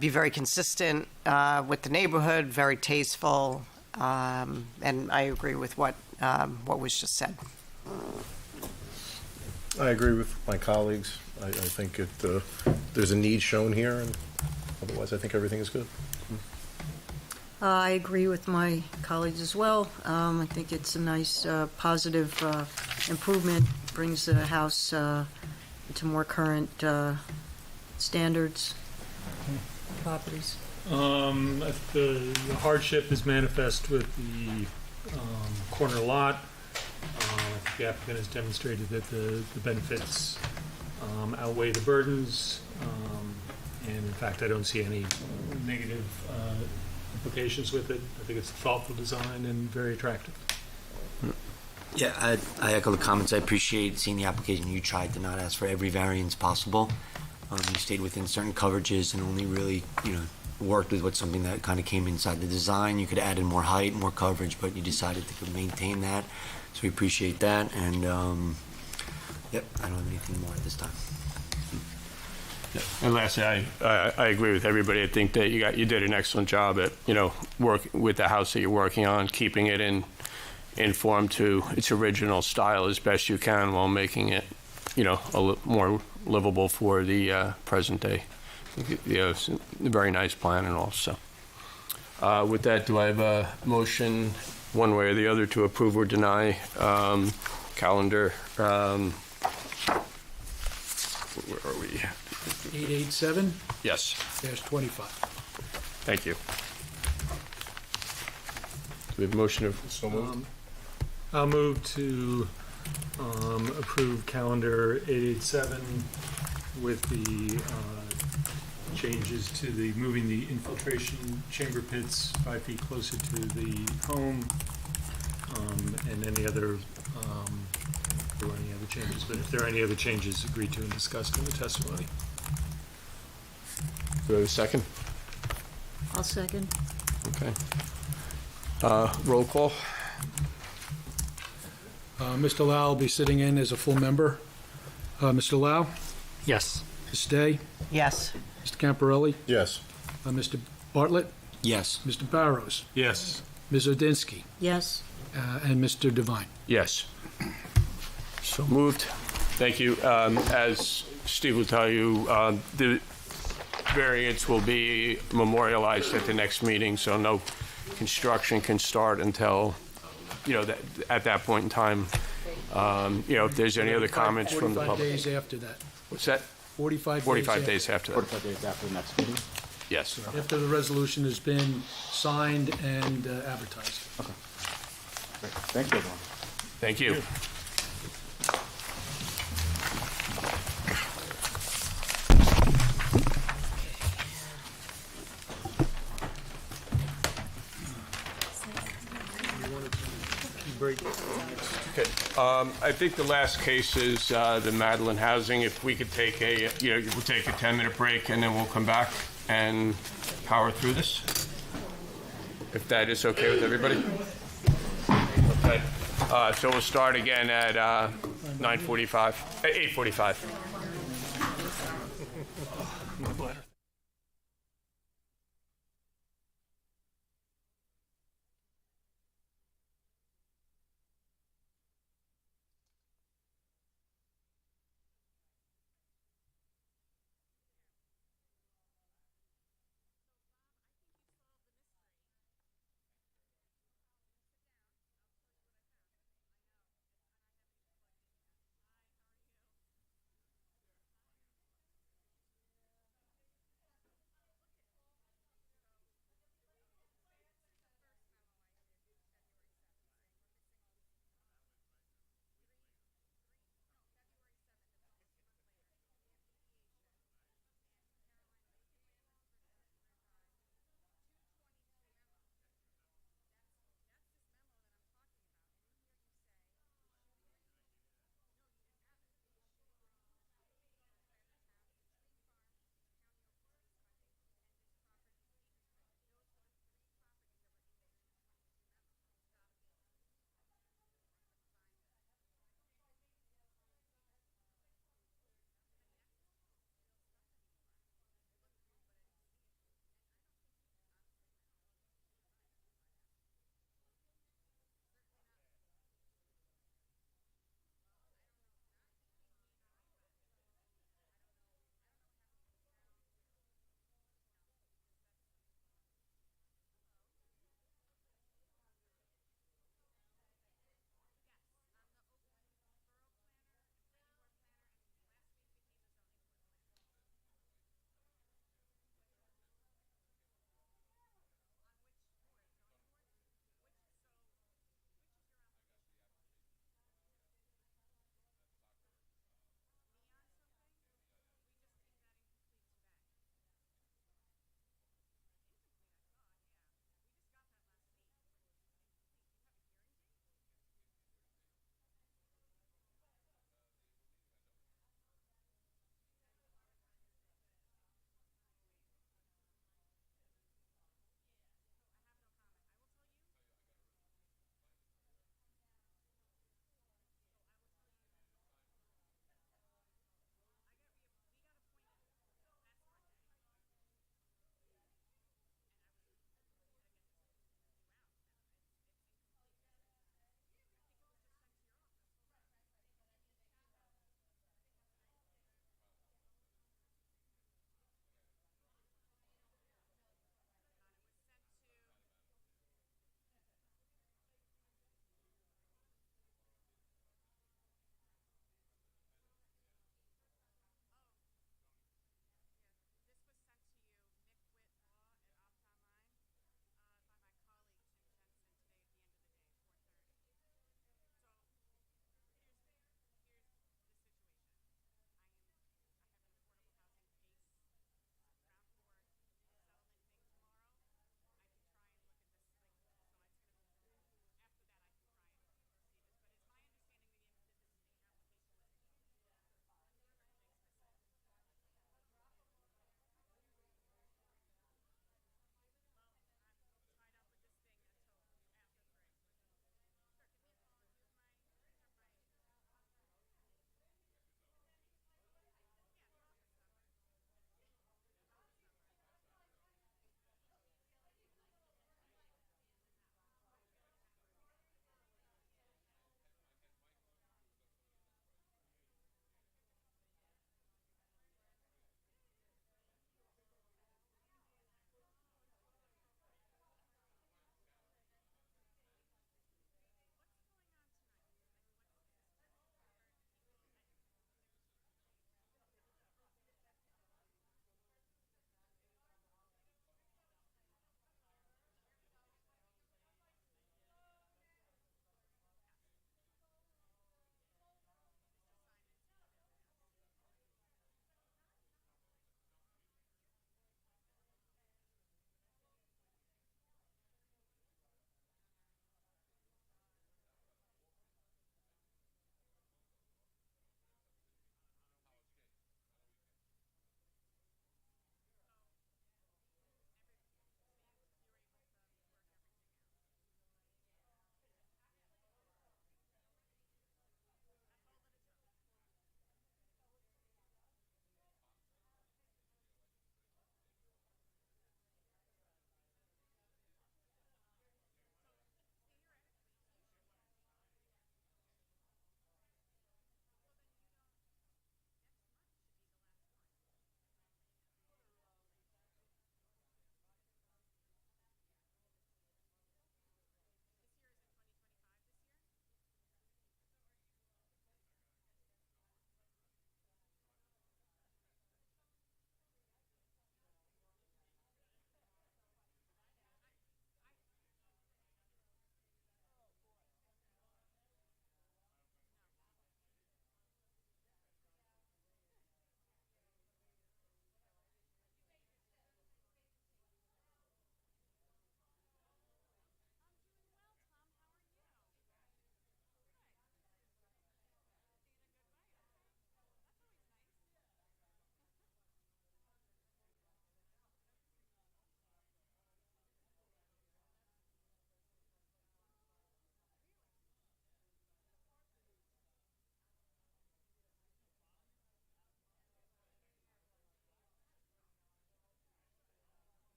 be very consistent with the neighborhood, very tasteful, and I agree with what was just said. I agree with my colleagues. I think there's a need shown here, and otherwise I think everything is good. I agree with my colleagues as well. I think it's a nice, positive improvement, brings the house to more current standards, properties. The hardship is manifest with the corner lot. The applicant has demonstrated that the benefits outweigh the burdens, and in fact, I don't see any negative implications with it. I think it's a thoughtful design and very attractive. Yeah, I echo the comments. I appreciate seeing the application. You tried to not ask for every variance possible. You stayed within certain coverages and only really, worked with what's something that kind of came inside the design. You could add in more height, more coverage, but you decided to maintain that. So we appreciate that. And, yep, I don't have anything more at this time. And lastly, I agree with everybody. I think that you did an excellent job at work with the house that you're working on, keeping it in form to its original style as best you can, while making it a more livable for the present day It's a very nice plan and all, so. With that, do I have a motion, one way or the other, to approve or deny calendar, where are we? 887 Yes, -25. thank you. Do we have a motion of? So moved. I'll move to approve calendar 887 with the changes to the moving the infiltration chamber pits 5 feet closer to the home, and any other, if there were any other changes, but if there are any other changes, agreed to and discussed in the testimony. Do I have a second? I'll second. Okay. Roll call? Mr. Lau will be sitting in as a full member. Mr. Lau? Yes. Ms. Day? Yes. Mr. Camparelli? Yes. Mr. Bartlett? Yes. Mr. Barrows? Yes. Ms. Odinsky? Yes. And Mr. Devine? Yes. So moved. Thank you. As Steve will tell you, the variance will be memorialized at the next meeting, so no construction can start until, at that point in time. If there's any other comments from the 45 public. days after that. What's that? 45 days after that. 45 days after the next meeting? Yes. After the resolution has been signed and advertised. Okay. Great. Thank you, everyone. Thank you. Okay. I think the last case is the Madeline Housing. If we could take we'll take a 10-minute break and then we'll come back and power through this. If that is okay with everybody. Okay. So we'll start again at 8:45.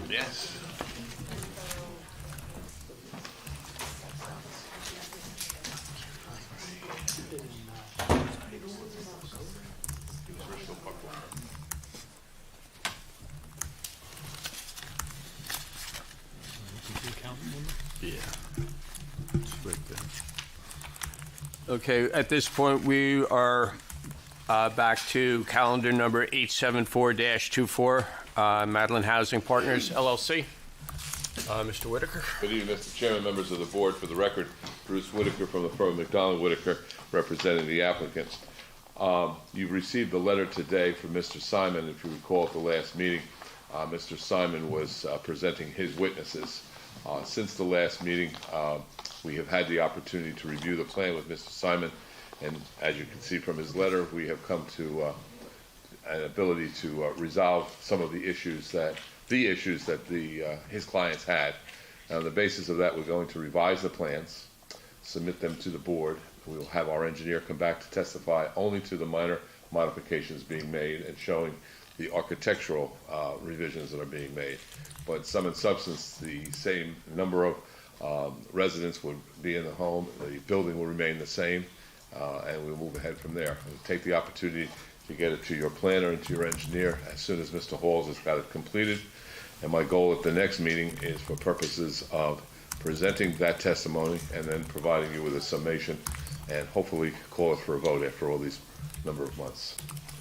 Yes. Yeah. It's right there. Okay, at this point, we are back to calendar number 874-24, Madeline Housing Partners, LLC. Mr. Whitaker. Good evening, Mr. Chairman, members of the board. For the record, Bruce Whitaker from the firm of McDonald Whitaker, representing the applicants. You've received a letter today from Mr. Simon. If you recall at the last meeting, Mr. Simon was presenting his witnesses. Since the last meeting, we have had the opportunity to review the plan with Mr. Simon, and as you can see from his letter, we have come to an ability to resolve some of the issues that his clients had. And on the basis of that, we're going to revise the plans, submit them to the board. We will have our engineer come back to testify only to the minor modifications being made and showing the architectural revisions that are being made. But sum and substance, the same number of residents would be in the home, the building will remain the same, and we'll move ahead from there. We'll take the opportunity to get it to your planner and to your engineer as soon as Mr. Halls has got it completed. And my goal at the next meeting is for purposes of presenting that testimony and then providing you with a summation and hopefully call it for a vote after all these number of months.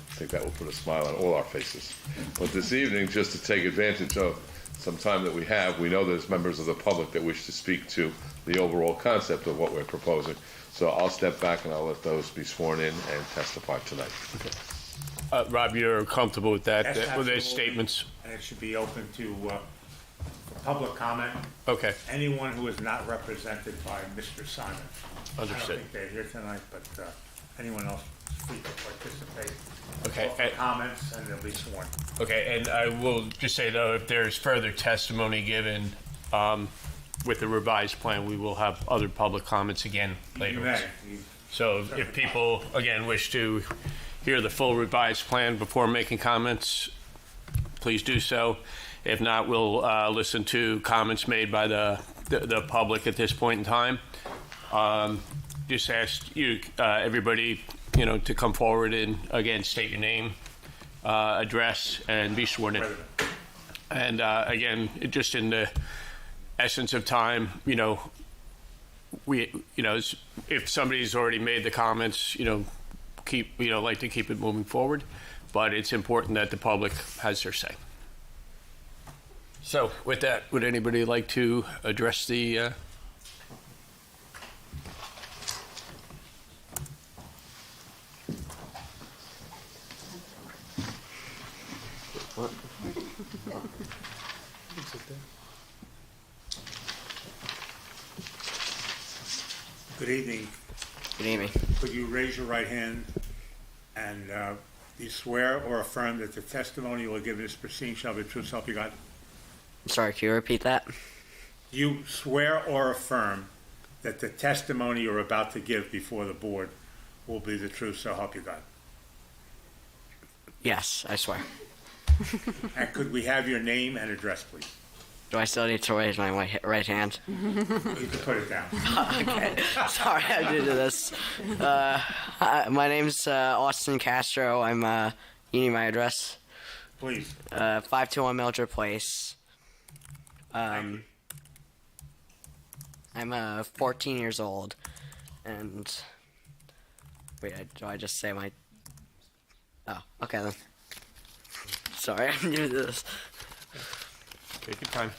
I think that will put a smile on all our faces. But this evening, just to take advantage of some time that we have, we know there's members of the public that wish to speak to the overall concept of what we're proposing. So I'll step back and I'll let those be sworn in and testify tonight. Okay. Rob, you're comfortable with that, Yes, with absolutely. those statements? And it should be open to public comment. Okay. Anyone who is not represented by Mr. Simon. Understood. I don't think they're here tonight, but anyone else is free to participate. Okay. Offer comments, and they'll be sworn. Okay, and I will just say, though, if there's further testimony given with the revised plan, we will have other public comments again later. You may. So if people, again, wish to hear the full revised plan before making comments, please do so. If not, we'll listen to comments made by the public at this point in time. Just ask you, everybody, to come forward and, again, state your name, address, and be sworn in. And, again, just in the essence of time, if somebody's already made the comments, like to keep it moving forward, but it's important that the public has their say. So with that, would anybody like to address the Good evening. Good evening. Could you raise your right hand and do you swear or affirm that the testimony you will give in this proceeding shall be the truth, so help you God? I'm sorry, can you repeat that? You swear or affirm that the testimony you're about to give before the board will be the truth, so help you God? Yes, I swear. And could we have your name and address, please? Do I still need to raise my right hand? You can put it down. Okay. Sorry, I did this. My name's Austin Castro. You need my address? Please. 521 Mildred Place. I'm 14 years old, and wait, do I just say my? Oh, okay then. Sorry, I'm new to this. Take your time.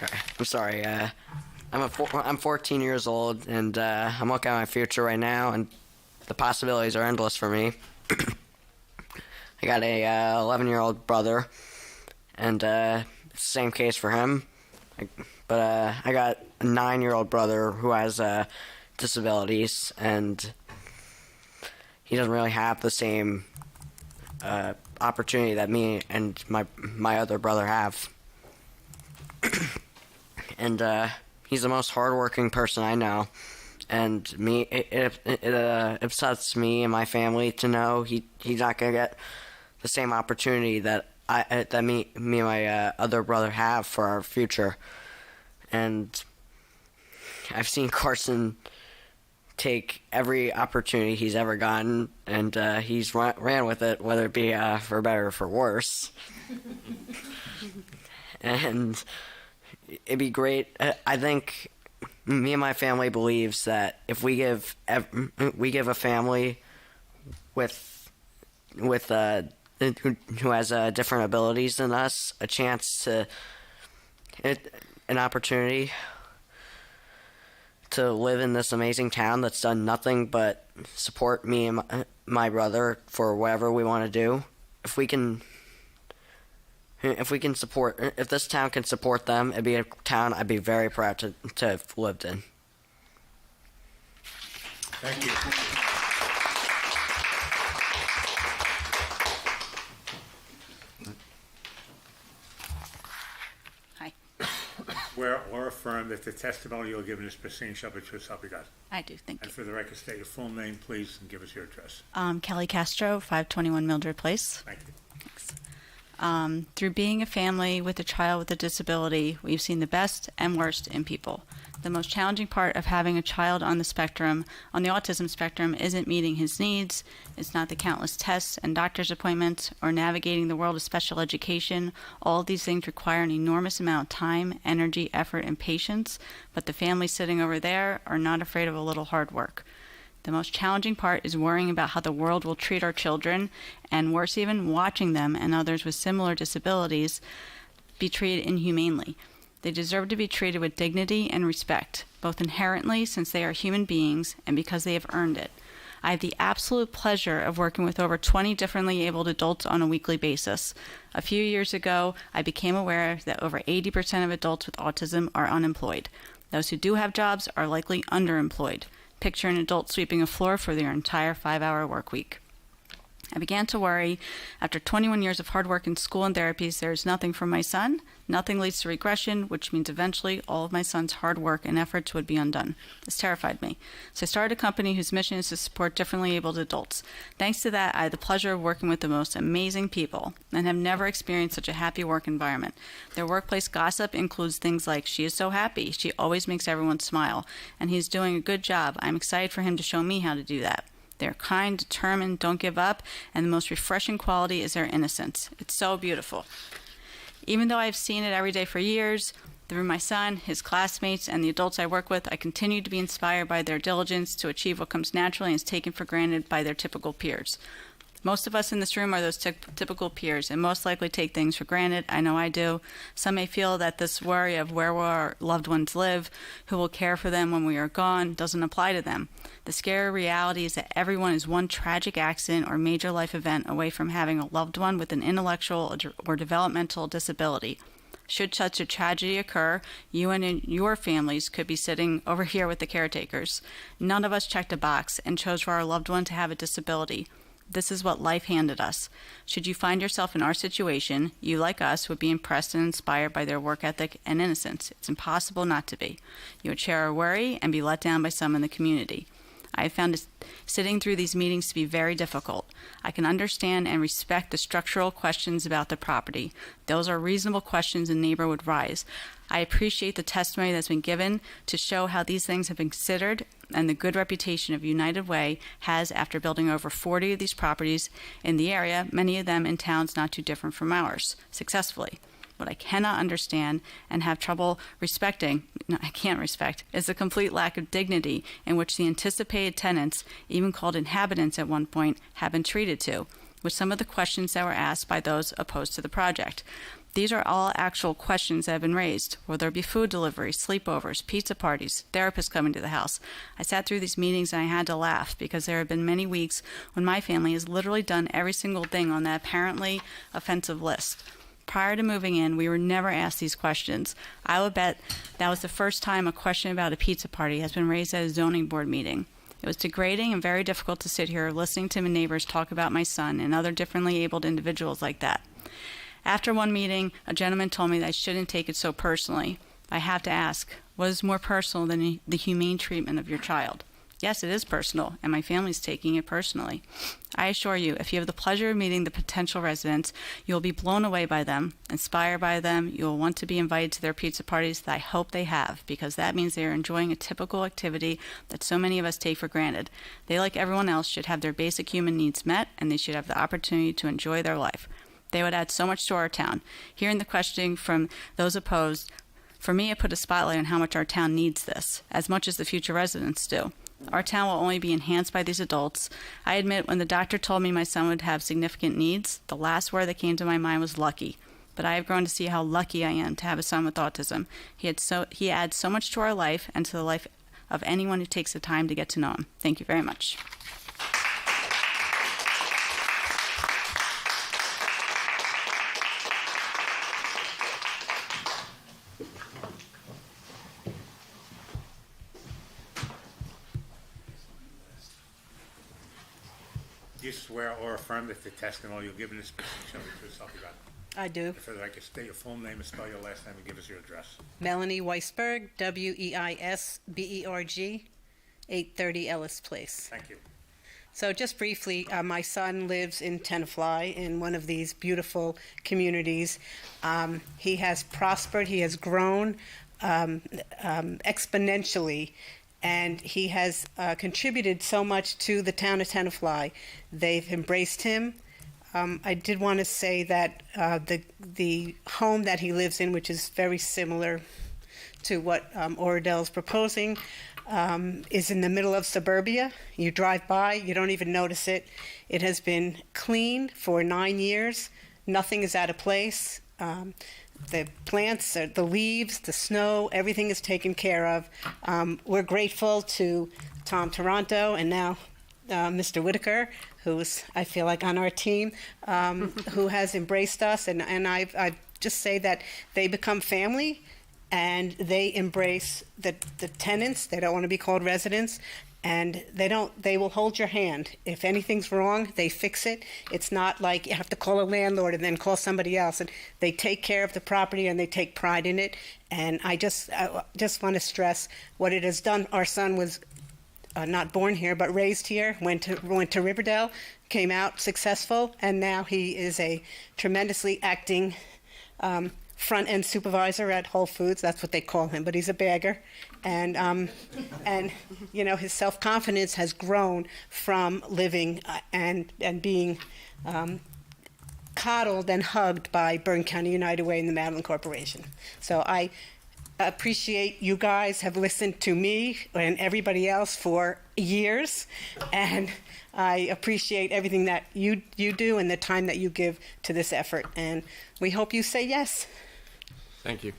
Okay, I'm sorry. I'm 14 years old, and I'm looking at my future right now, and the possibilities are endless for me. I got a 11-year-old brother, and it's the same case for him. But I got a 9-year-old brother who has disabilities, and he doesn't really have the same opportunity that me and my other brother have. And he's the most hardworking person I know, and it upsets me and my family to know he's not gonna get the same opportunity that that me and my other brother have for our future. And I've seen Carson take every opportunity he's ever gotten, and he's ran with it, whether it be for better or for worse. And it'd be great. I think me and my family believes that if we give a family with who has different abilities than us a chance to an opportunity to live in this amazing town that's done nothing but support me and my brother for whatever we want to do. If this town can support them, it'd be a town I'd be very proud to have lived in. Thank you. Hi. Swear or affirm that the testimony you'll give in this proceeding shall be true, so help you God. I do, thank And you. for the record, state your full name, please, and give us your address. Kelly Castro, 521 Mildred Place. Thank you. Through being a family with a child with a disability, we've seen the best and worst in people. The most challenging part of having a child on the autism spectrum, isn't meeting his needs. It's not the countless tests and doctor's appointments or navigating the world of special education. All of these things require an enormous amount of time, energy, effort, and patience, but the families sitting over there are not afraid of a little hard work. The most challenging part is worrying about how the world will treat our children, and worse even, watching them and others with similar disabilities be treated inhumanely. They deserve to be treated with dignity and respect, both inherently since they are human beings and because they have earned it. I have the absolute pleasure of working with over 20 differently abled adults on a weekly basis. A few years ago, I became aware that over 80% of adults with autism are unemployed. Those who do have jobs are likely underemployed. Picture an adult sweeping a floor for their entire 5-hour work week. I began to worry. After 21 years of hard work in school and therapies, there is nothing for my son. Nothing leads to regression, which means eventually all of my son's hard work and efforts would be undone. This terrified me. So I started a company whose mission is to support differently abled adults. Thanks to that, I had the pleasure of working with the most amazing people and have never experienced such a happy work environment. Their workplace gossip includes things like, "She is so happy. She always makes everyone smile. And he's doing a good job. I'm excited for him to show me how to do that." They're kind, determined, don't give up, and the most refreshing quality is their innocence. It's so beautiful. Even though I've seen it every day for years, through my son, his classmates, and the adults I work with, I continue to be inspired by their diligence to achieve what comes naturally and is taken for granted by their typical peers. Most of us in this room are those typical peers and most likely take things for granted. I know I do. Some may feel that this worry of where will our loved ones live, who will care for them when we are gone, doesn't apply to them. The scary reality is that everyone is one tragic accident or major life event away from having a loved one with an intellectual or developmental disability. Should such a tragedy occur, you and your families could be sitting over here with the caretakers. None of us checked a box and chose for our loved one to have a disability. This is what life handed us. Should you find yourself in our situation, you, like us, would be impressed and inspired by their work ethic and innocence. It's impossible not to be. You would share our worry and be let down by some in the community. I have found sitting through these meetings to be very difficult. I can understand and respect the structural questions about the property. Those are reasonable questions a neighbor would raise. I appreciate the testimony that's been given to show how these things have been considered and the good reputation of United Way has after building over 40 of these properties in the area, many of them in towns not too different from ours, successfully. What I cannot understand and have trouble I can't respect, is the complete lack of dignity in which the anticipated tenants, even called inhabitants at one point, have been treated to, with some of the questions that were asked by those opposed to the project. These are all actual questions that have been raised. Will there be food delivery, sleepovers, pizza parties, therapists coming to the house? I sat through these meetings and I had to laugh because there have been many weeks when my family has literally done every single thing on that apparently offensive list. Prior to moving in, we were never asked these questions. I would bet that was the first time a question about a pizza party has been raised at a zoning board meeting. It was degrading and very difficult to sit here listening to my neighbors talk about my son and other differently abled individuals like that. After one meeting, a gentleman told me that I shouldn't take it so personally. I have to ask, what is more personal than the humane treatment of your child? Yes, it is personal, and my family's taking it personally. I assure you, if you have the pleasure of meeting the potential residents, you will be blown away by them, inspired by them. You will want to be invited to their pizza parties that I hope they have, because that means they are enjoying a typical activity that so many of us take for granted. They, like everyone else, should have their basic human needs met, and they should have the opportunity to enjoy their life. They would add so much to our town. Hearing the questioning from those opposed, for me, it put a spotlight on how much our town needs this, as much as the future residents do. Our town will only be enhanced by these adults. I admit, when the doctor told me my son would have significant needs, the last word that came to my mind was lucky. But I have grown to see how lucky I am to have a son with autism. He adds so much to our life and to the life of anyone who takes the time to get to know him. Thank you very much. Do you swear or affirm that the testimony you'll give in this proceeding shall be true, self you got? I do. Further, I can state your full name and spell your last name and give us your address. Melanie Weisberg, Weisberg, 830 Ellis Place. Thank you. So just briefly, my son lives in Tenafly in one of these beautiful communities. He has prospered, he has grown exponentially, and he has contributed so much to the town of Tenafly. They've embraced him. I did want to say that the home that he lives in, which is very similar to what Oradell is proposing, is in the middle of suburbia. You drive by, you don't even notice it. It has been clean for 9 years. Nothing is out of place. The plants, the leaves, the snow, everything is taken care of. We're grateful to Tom Toronto and now Mr. Whitaker, who's, I feel like, on our team, who has embraced us. And I just say that they become family and they embrace the tenants. They don't want to be called residents. And they will hold your hand. If anything's wrong, they fix it. It's not like you have to call a landlord and then call somebody else. And they take care of the property and they take pride in it. And I just want to stress what it has done. Our son was not born here, but raised here, went to Riverdale, came out successful, and now he is a tremendously acting front-end supervisor at Whole Foods. That's what they call him, but he's a bagger. And you know, his self-confidence has grown from living and being coddled and hugged by Bergen County United Way and the Madeline Corporation. So I appreciate you guys have listened to me and everybody else for years, and I appreciate everything that you do and the time that you give to this effort. And we hope you say yes. Thank you.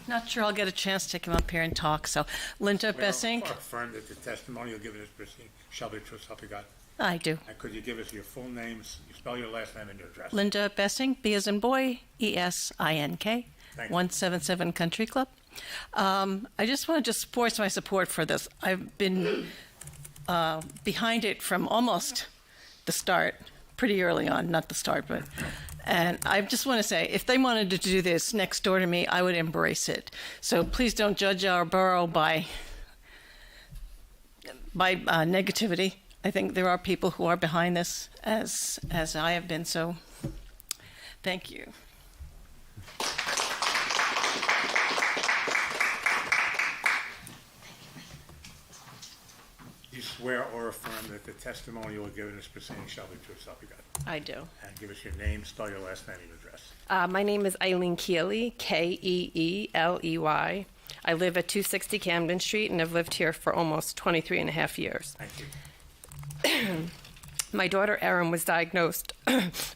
Not sure I'll get a chance to come up here and talk, so Linda Bessink. Affirm that the testimony you'll give in this proceeding shall be true, self you got. I do. And could you give us your full names, you spell your last name and your address? Linda Bessink, B as in boy, ESINK, 177 Country Club. I just want to just voice my support for this. I've been behind it from almost the start, pretty early on, not the start, but. And I just want to say, if they wanted to do this next door to me, I would embrace it. So please don't judge our borough by negativity. I think there are people who are behind this, as I have been. So, thank you. You swear or affirm that the testimony you will give in this proceeding shall be true, self you got. I do. And give us your name, spell your last name and address. My name is Eileen Keeley, Keeley. I live at 260 Camden Street and have lived here for almost 23 and a half years. Thank you. My daughter Erin was diagnosed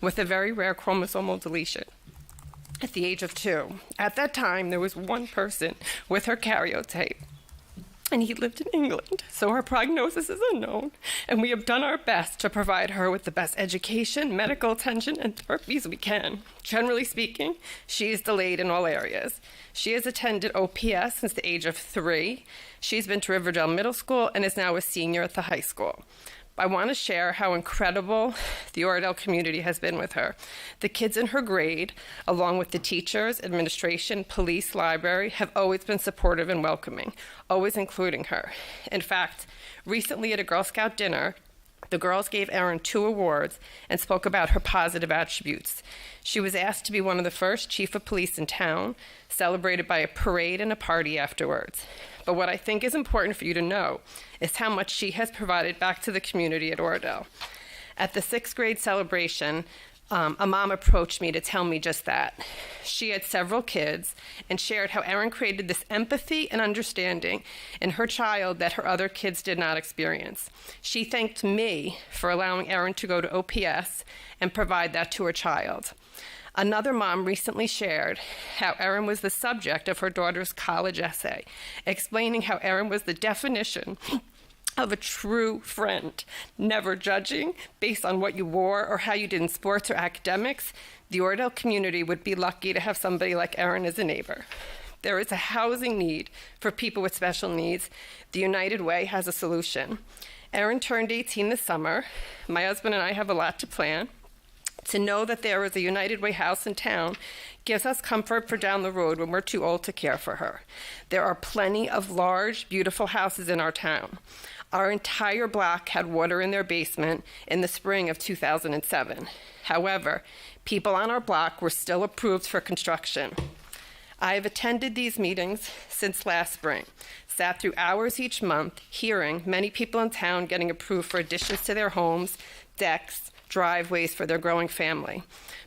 with a very rare chromosomal deletion at the age of 2. At that time, there was one person with her karyotype, and he lived in England, so her prognosis is unknown, and we have done our best to provide her with the best education, medical attention, and therapies we can. Generally speaking, she is delayed in all areas. She has attended OPS since the age of 3. She's been to Riverdale Middle School and is now a senior at the high school. I want to share how incredible the Oradell community has been with her. The kids in her grade, along with the teachers, administration, police, library, have always been supportive and welcoming, always including her. In fact, recently at a Girl Scout dinner, the girls gave Erin 2 awards and spoke about her positive attributes. She was asked to be one of the first chief of police in town, celebrated by a parade and a party afterwards. But what I think is important for you to know is how much she has provided back to the community at Oradell. At the 6th grade celebration, a mom approached me to tell me just that. She had several kids and shared how Erin created this empathy and understanding in her child that her other kids did not experience. She thanked me for allowing Erin to go to OPS and provide that to her child. Another mom recently shared how Erin was the subject of her daughter's college essay, explaining how Erin was the definition of a true friend, never judging based on what you wore or how you did in sports or academics. The Oradell community would be lucky to have somebody like Erin as a neighbor. There is a housing need for people with special needs. The United Way has a solution. Erin turned 18 this summer. My husband and I have a lot to plan. To know that there is a United Way house in town gives us comfort for down the road when we're too old to care for her. There are plenty of large, beautiful houses in our town. Our entire block had water in their basement in the spring of 2007. However, people on our block were still approved for construction. I have attended these meetings since last spring, sat through hours each month, hearing many people in town getting approved for additions to their homes, decks, driveways for their growing family.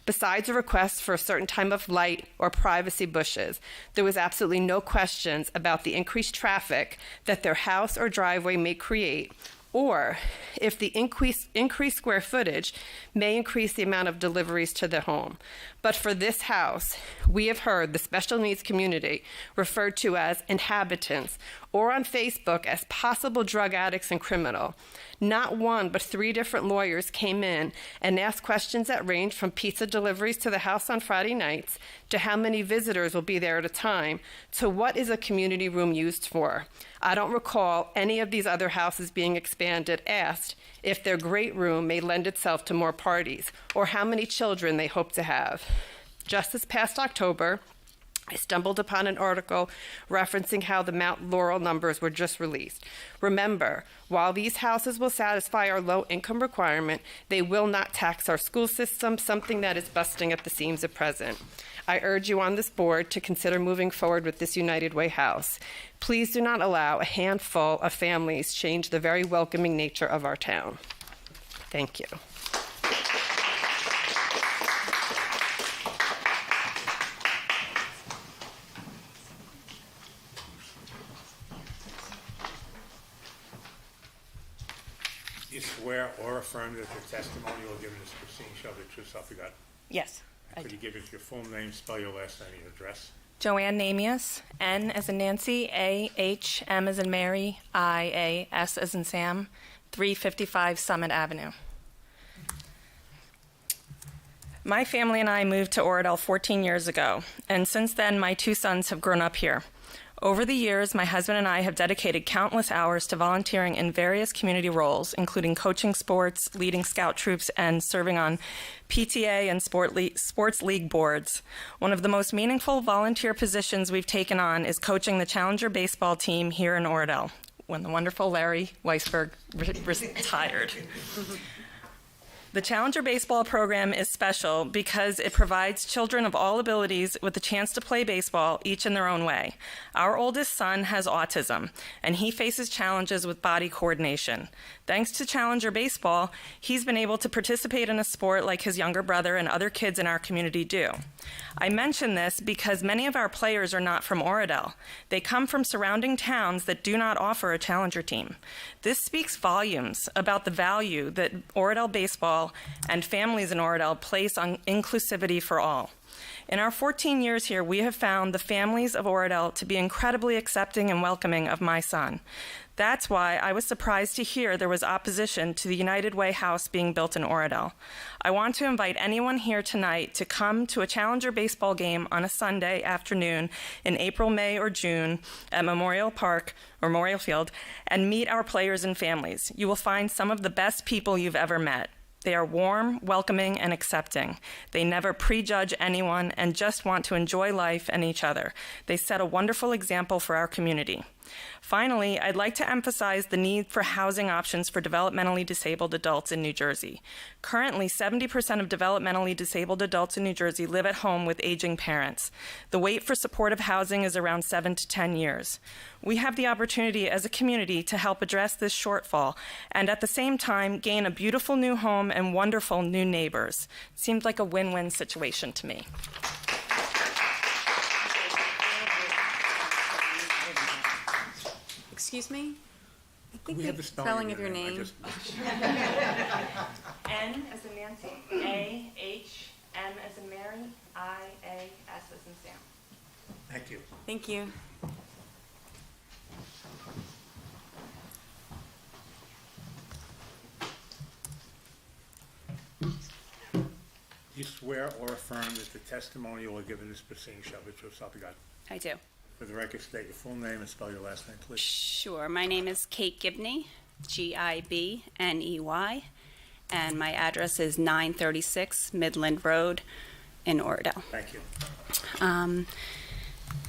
Besides a request for a certain time of light or privacy bushes, there was absolutely no questions about the increased traffic that their house or driveway may create, or if the increased square footage may increase the amount of deliveries to the home. But for this house, we have heard the special needs community referred to as inhabitants, or on Facebook as possible drug addicts and criminal. Not one, but 3 different lawyers came in and asked questions that range from pizza deliveries to the house on Friday nights, to how many visitors will be there at a time, to what is a community room used for. I don't recall any of these other houses being expanded asked if their great room may lend itself to more parties, or how many children they hope to have. Just this past October, I stumbled upon an article referencing how the Mount Laurel numbers were just released. Remember, while these houses will satisfy our low income requirement, they will not tax our school system, something that is busting at the seams at present. I urge you on this board to consider moving forward with this United Way house. Please do not allow a handful of families change the very welcoming nature of our town. Thank you. You swear or affirm that the testimony you'll give in this proceeding shall be true self you got? Yes. Could you give us your full name, spell your last name, and your address? Joanne Namias, N as in Nancy, A, H, M as in Mary, I, A, S as in Sam, 355 Summit Avenue. My family and I moved to Oradell 14 years ago, and since then my 2 sons have grown up here. Over the years, my husband and I have dedicated countless hours to volunteering in various community roles, including coaching sports, leading scout troops, and serving on PTA and sports league boards. One of the most meaningful volunteer positions we've taken on is coaching the Challenger baseball team here in Oradell, when the wonderful Larry Weisberg retired. The Challenger baseball program is special because it provides children of all abilities with the chance to play baseball, each in their own way. Our oldest son has autism, and he faces challenges with body coordination. Thanks to Challenger baseball, he's been able to participate in a sport like his younger brother and other kids in our community do. I mention this because many of our players are not from Oradell. They come from surrounding towns that do not offer a Challenger team. This speaks volumes about the value that Oradell baseball and families in Oradell place on inclusivity for all. In our 14 years here, we have found the families of Oradell to be incredibly accepting and welcoming of my son. That's why I was surprised to hear there was opposition to the United Way house being built in Oradell. I want to invite anyone here tonight to come to a Challenger baseball game on a Sunday afternoon in April, May, or June at Memorial Park or Memorial Field and meet our players and families. You will find some of the best people you've ever met. They are warm, welcoming, and accepting. They never prejudge anyone and just want to enjoy life and each other. They set a wonderful example for our community. Finally, I'd like to emphasize the need for housing options for developmentally disabled adults in New Jersey. Currently, 70% of developmentally disabled adults in New Jersey live at home with aging parents. The wait for supportive housing is around 7 to 10 years. We have the opportunity as a community to help address this shortfall and at the same time gain a beautiful new home and wonderful new neighbors. Seems like a win-win situation to me. Excuse me? I think we have the spelling of your name. N as in Nancy, A, H, M as in Mary, I, A, S as in Sam. Thank you. Thank you. You swear or affirm that the testimony you will give in this proceeding shall be true, so help you God. I do. For the record, state your full name and spell your last name, please. Sure. My name is Kate Gibney, Gibney, and my address is 936 Midland Road in Oradell. Thank you.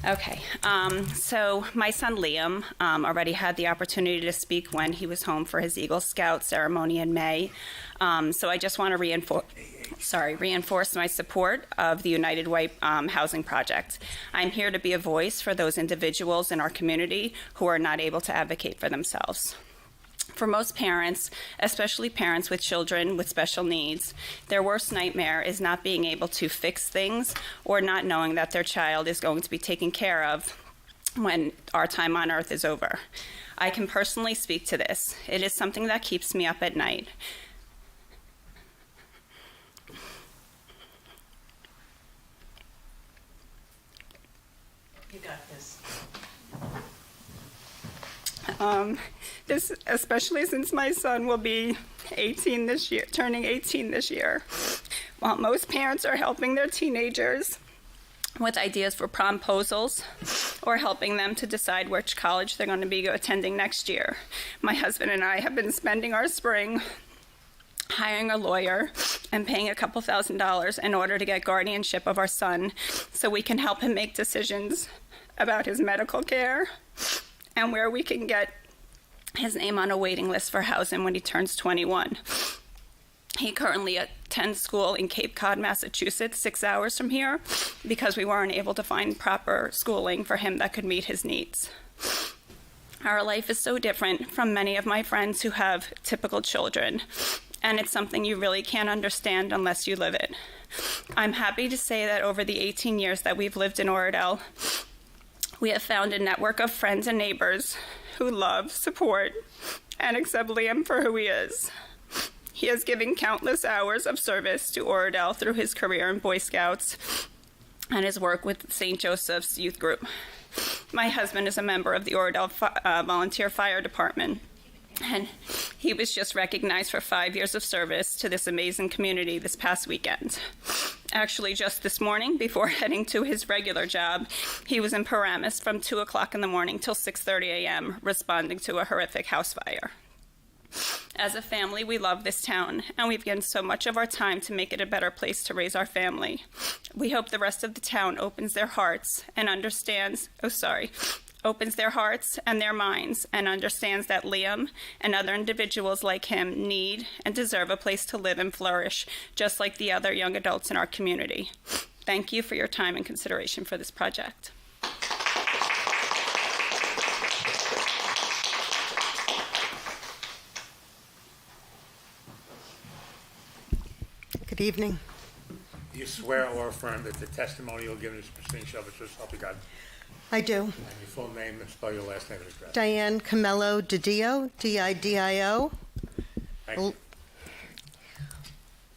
Okay. So my son Liam already had the opportunity to speak when he was home for his Eagle Scout ceremony in May. So I just want to reinforce my support of the United Way housing project. I'm here to be a voice for those individuals in our community who are not able to advocate for themselves. For most parents, especially parents with children with special needs, their worst nightmare is not being able to fix things or not knowing that their child is going to be taken care of when our time on earth is over. I can personally speak to this. It is something that keeps me up at night. You got this. Especially since my son will be 18 this year, turning 18 this year. While most parents are helping their teenagers with ideas for promposals or helping them to decide which college they're going to be attending next year, my husband and I have been spending our spring hiring a lawyer and paying a couple $1,000s in order to get guardianship of our son so we can help him make decisions about his medical care and where we can get his name on a waiting list for housing when he turns 21. He currently attends school in Cape Cod, Massachusetts, 6 hours from here, because we weren't able to find proper schooling for him that could meet his needs. Our life is so different from many of my friends who have typical children, and it's something you really can't understand unless you live it. I'm happy to say that over the 18 years that we've lived in Oradell, we have found a network of friends and neighbors who love, support, and accept Liam for who he is. He has given countless hours of service to Oradell through his career in Boy Scouts and his work with St. Joseph's Youth Group. My husband is a member of the Oradell Volunteer Fire Department, and he was just recognized for 5 years of service to this amazing community this past weekend. Actually, just this morning, before heading to his regular job, he was in Paramus from 2 o'clock in the morning till 6:30 a.m., responding to a horrific house fire. As a family, we love this town, and we've given so much of our time to make it a better place to raise our family. We hope the rest of the town opens their hearts and opens their hearts and their minds and understands that Liam and other individuals like him need and deserve a place to live and flourish, just like the other young adults in our community. Thank you for your time and consideration for this project. Good evening. Do you swear or affirm that the testimony you'll give in this proceeding shall be true, so help you God? I do. And your full name and spell your last name and address. Diane Camello Didio, D-I-D-I-O. Thank you.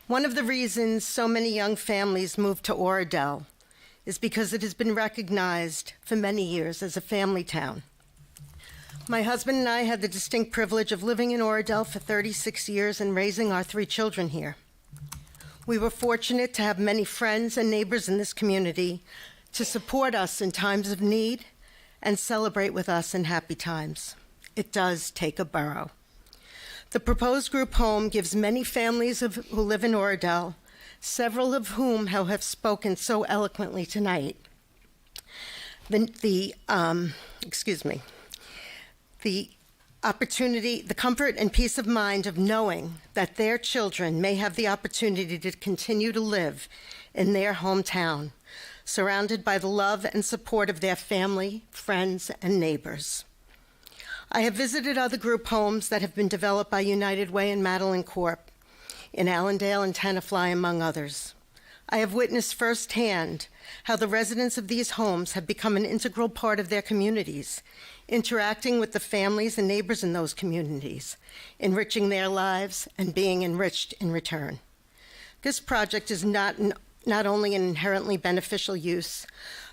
One of the reasons so many young families move to Oradell is because it has been recognized for many years as a family town. My husband and I had the distinct privilege of living in Oradell for 36 years and raising our 3 children here. We were fortunate to have many friends and neighbors in this community to support us in times of need and celebrate with us in happy times. It does take a borough. The proposed group home gives many families who live in Oradell, several of whom have spoken so eloquently tonight, the opportunity, the comfort and peace of mind of knowing that their children may have the opportunity to continue to live in their hometown, surrounded by the love and support of their family, friends, and neighbors. I have visited other group homes that have been developed by United Way and Madeline Corp. In Allendale and Tenafly, among others. I have witnessed firsthand how the residents of these homes have become an integral part of their communities, interacting with the families and neighbors in those communities, enriching their lives and being enriched in return. This project is not only an inherently beneficial use,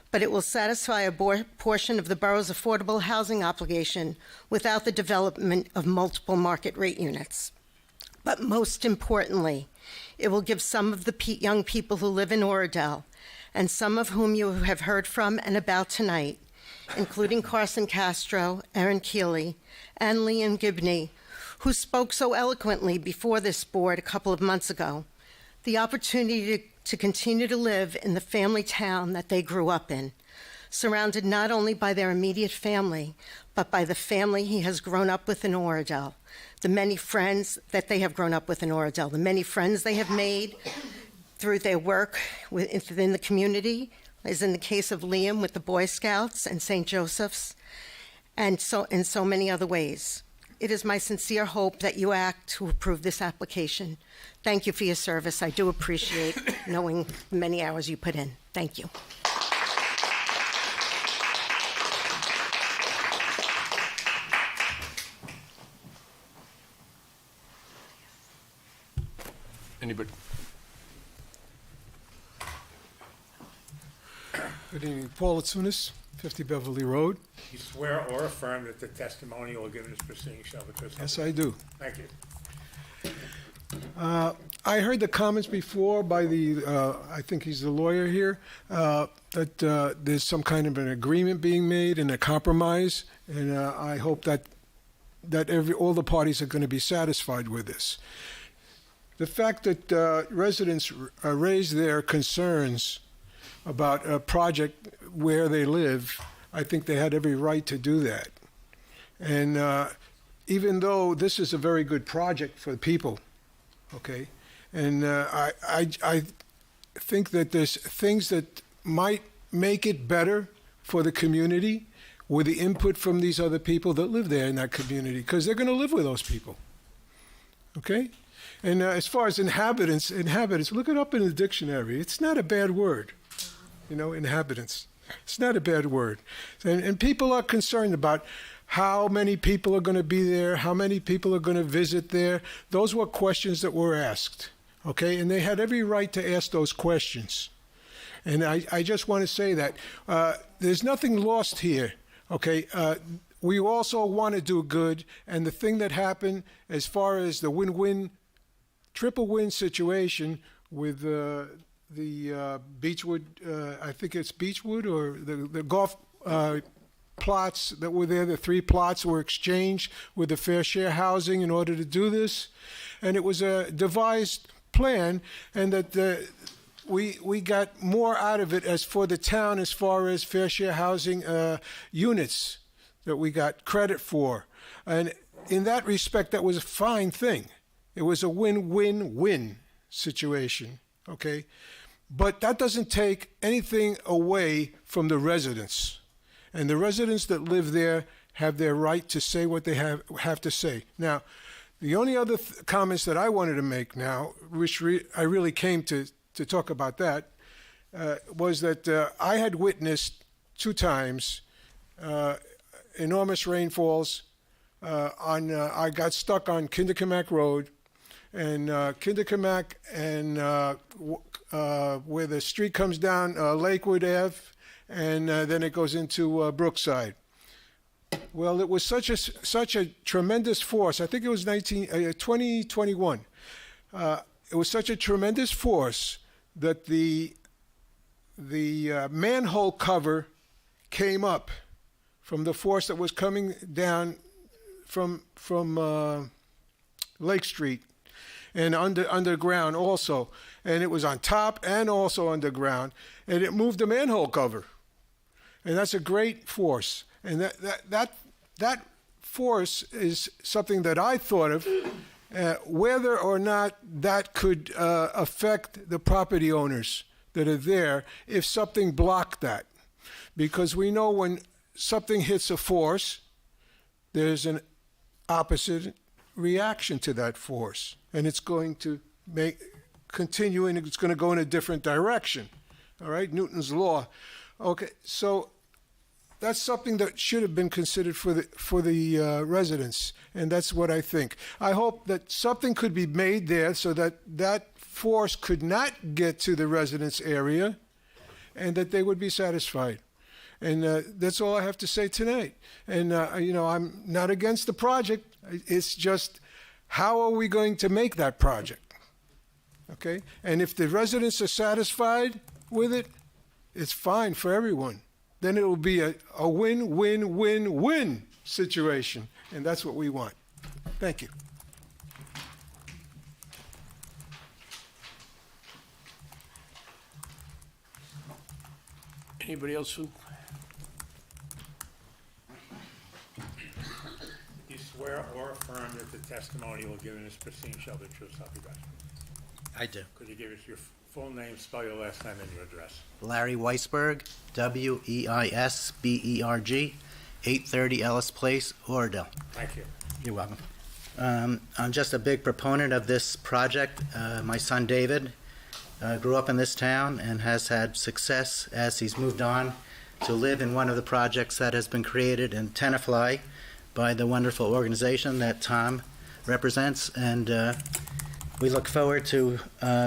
but it will satisfy a portion of the borough's affordable housing obligation without the development of multiple market rate units. But most importantly, it will give some of the young people who live in Oradell, and some of whom you have heard from and about tonight, including Carson Castro, Erin Keeley, and Liam Gibney, who spoke so eloquently before this board a couple of months ago, the opportunity to continue to live in the family town that they grew up in, surrounded not only by their immediate family, but by the family he has grown up with in Oradell, the many friends that they have grown up with in Oradell, the many friends they have made through their work within the community, as in the case of Liam with the Boy Scouts and St. Joseph's, and so in so many other ways. It is my sincere hope that you act to approve this application. Thank you for your service. I do appreciate knowing the many hours you put in. Thank you. Anybody? Good evening, Paul Atsunis, 50 Beverly Road. You swear or affirm that the testimony you will give in this proceeding shall be true? Yes, I do. Thank you. I heard the comments before by I think he's the lawyer here, that there's some kind of an agreement being made and a compromise, and I hope that all the parties are going to be satisfied with this. The fact that residents raise their concerns about a project where they live, I think they had every right to do that. And even though this is a very good project for the people, okay, and I think that there's things that might make it better for the community with the input from these other people that live there in that community, because they're going to live with those people, okay? And as far as inhabitants, look it up in the dictionary. It's not a bad word, inhabitants. It's not a bad word. And people are concerned about how many people are going to be there, how many people are going to visit there. Those were questions that were asked, okay? And they had every right to ask those questions. And I just want to say that there's nothing lost here, okay? We also want to do good, and the thing that happened as far as the win-win, triple win situation with the Beechwood, I think it's Beechwood, or the golf plots that were there, the 3 plots were exchanged with the fair share housing in order to do this. And it was a devised plan, and that we got more out of it as for the town as far as fair share housing units that we got credit for. And in that respect, that was a fine thing. It was a win-win-win situation, okay? But that doesn't take anything away from the residents. And the residents that live there have their right to say what they have to say. Now, the only other comments that I wanted to make now, which I really came to talk about that, was that I had witnessed 2 times enormous rainfalls. I got stuck on Kinderkamack Road, and Kinderkamack and where the street comes down Lakewood Ave, and then it goes into Brookside. Well, it was such a tremendous force. I think it was 2021. It was such a tremendous force that the manhole cover came up from the force that was coming down from Lake Street and underground also, and it was on top and also underground, and it moved the manhole cover, and that's a great force. And that force is something that I thought of, whether or not that could affect the property owners that are there if something blocked that. Because we know when something hits a force, there's an opposite reaction to that force, and it's going to continue, and it's going to go in a different direction. All right, Newton's law. Okay, so that's something that should have been considered for the residents, and that's what I think. I hope that something could be made there so that that force could not get to the residents' area, and that they would be satisfied. And that's all I have to say tonight. And I'm not against the project. It's just, how are we going to make that project? Okay? And if the residents are satisfied with it, it's fine for everyone. Then it will be a win-win-win-win situation. And that's what we want. Thank you. Anybody else? Do you swear or affirm that the testimony you will give in this proceeding shall be true, self you best? I do. Could you give us your full name, spell your last name, and your address? Larry Weisberg, Weisberg, 830 Ellis Place, Oradell. Thank you. You're welcome. I'm just a big proponent of this project. My son David grew up in this town and has had success as he's moved on to live in one of the projects that has been created in Tenafly by the wonderful organization that Tom represents, and we look forward to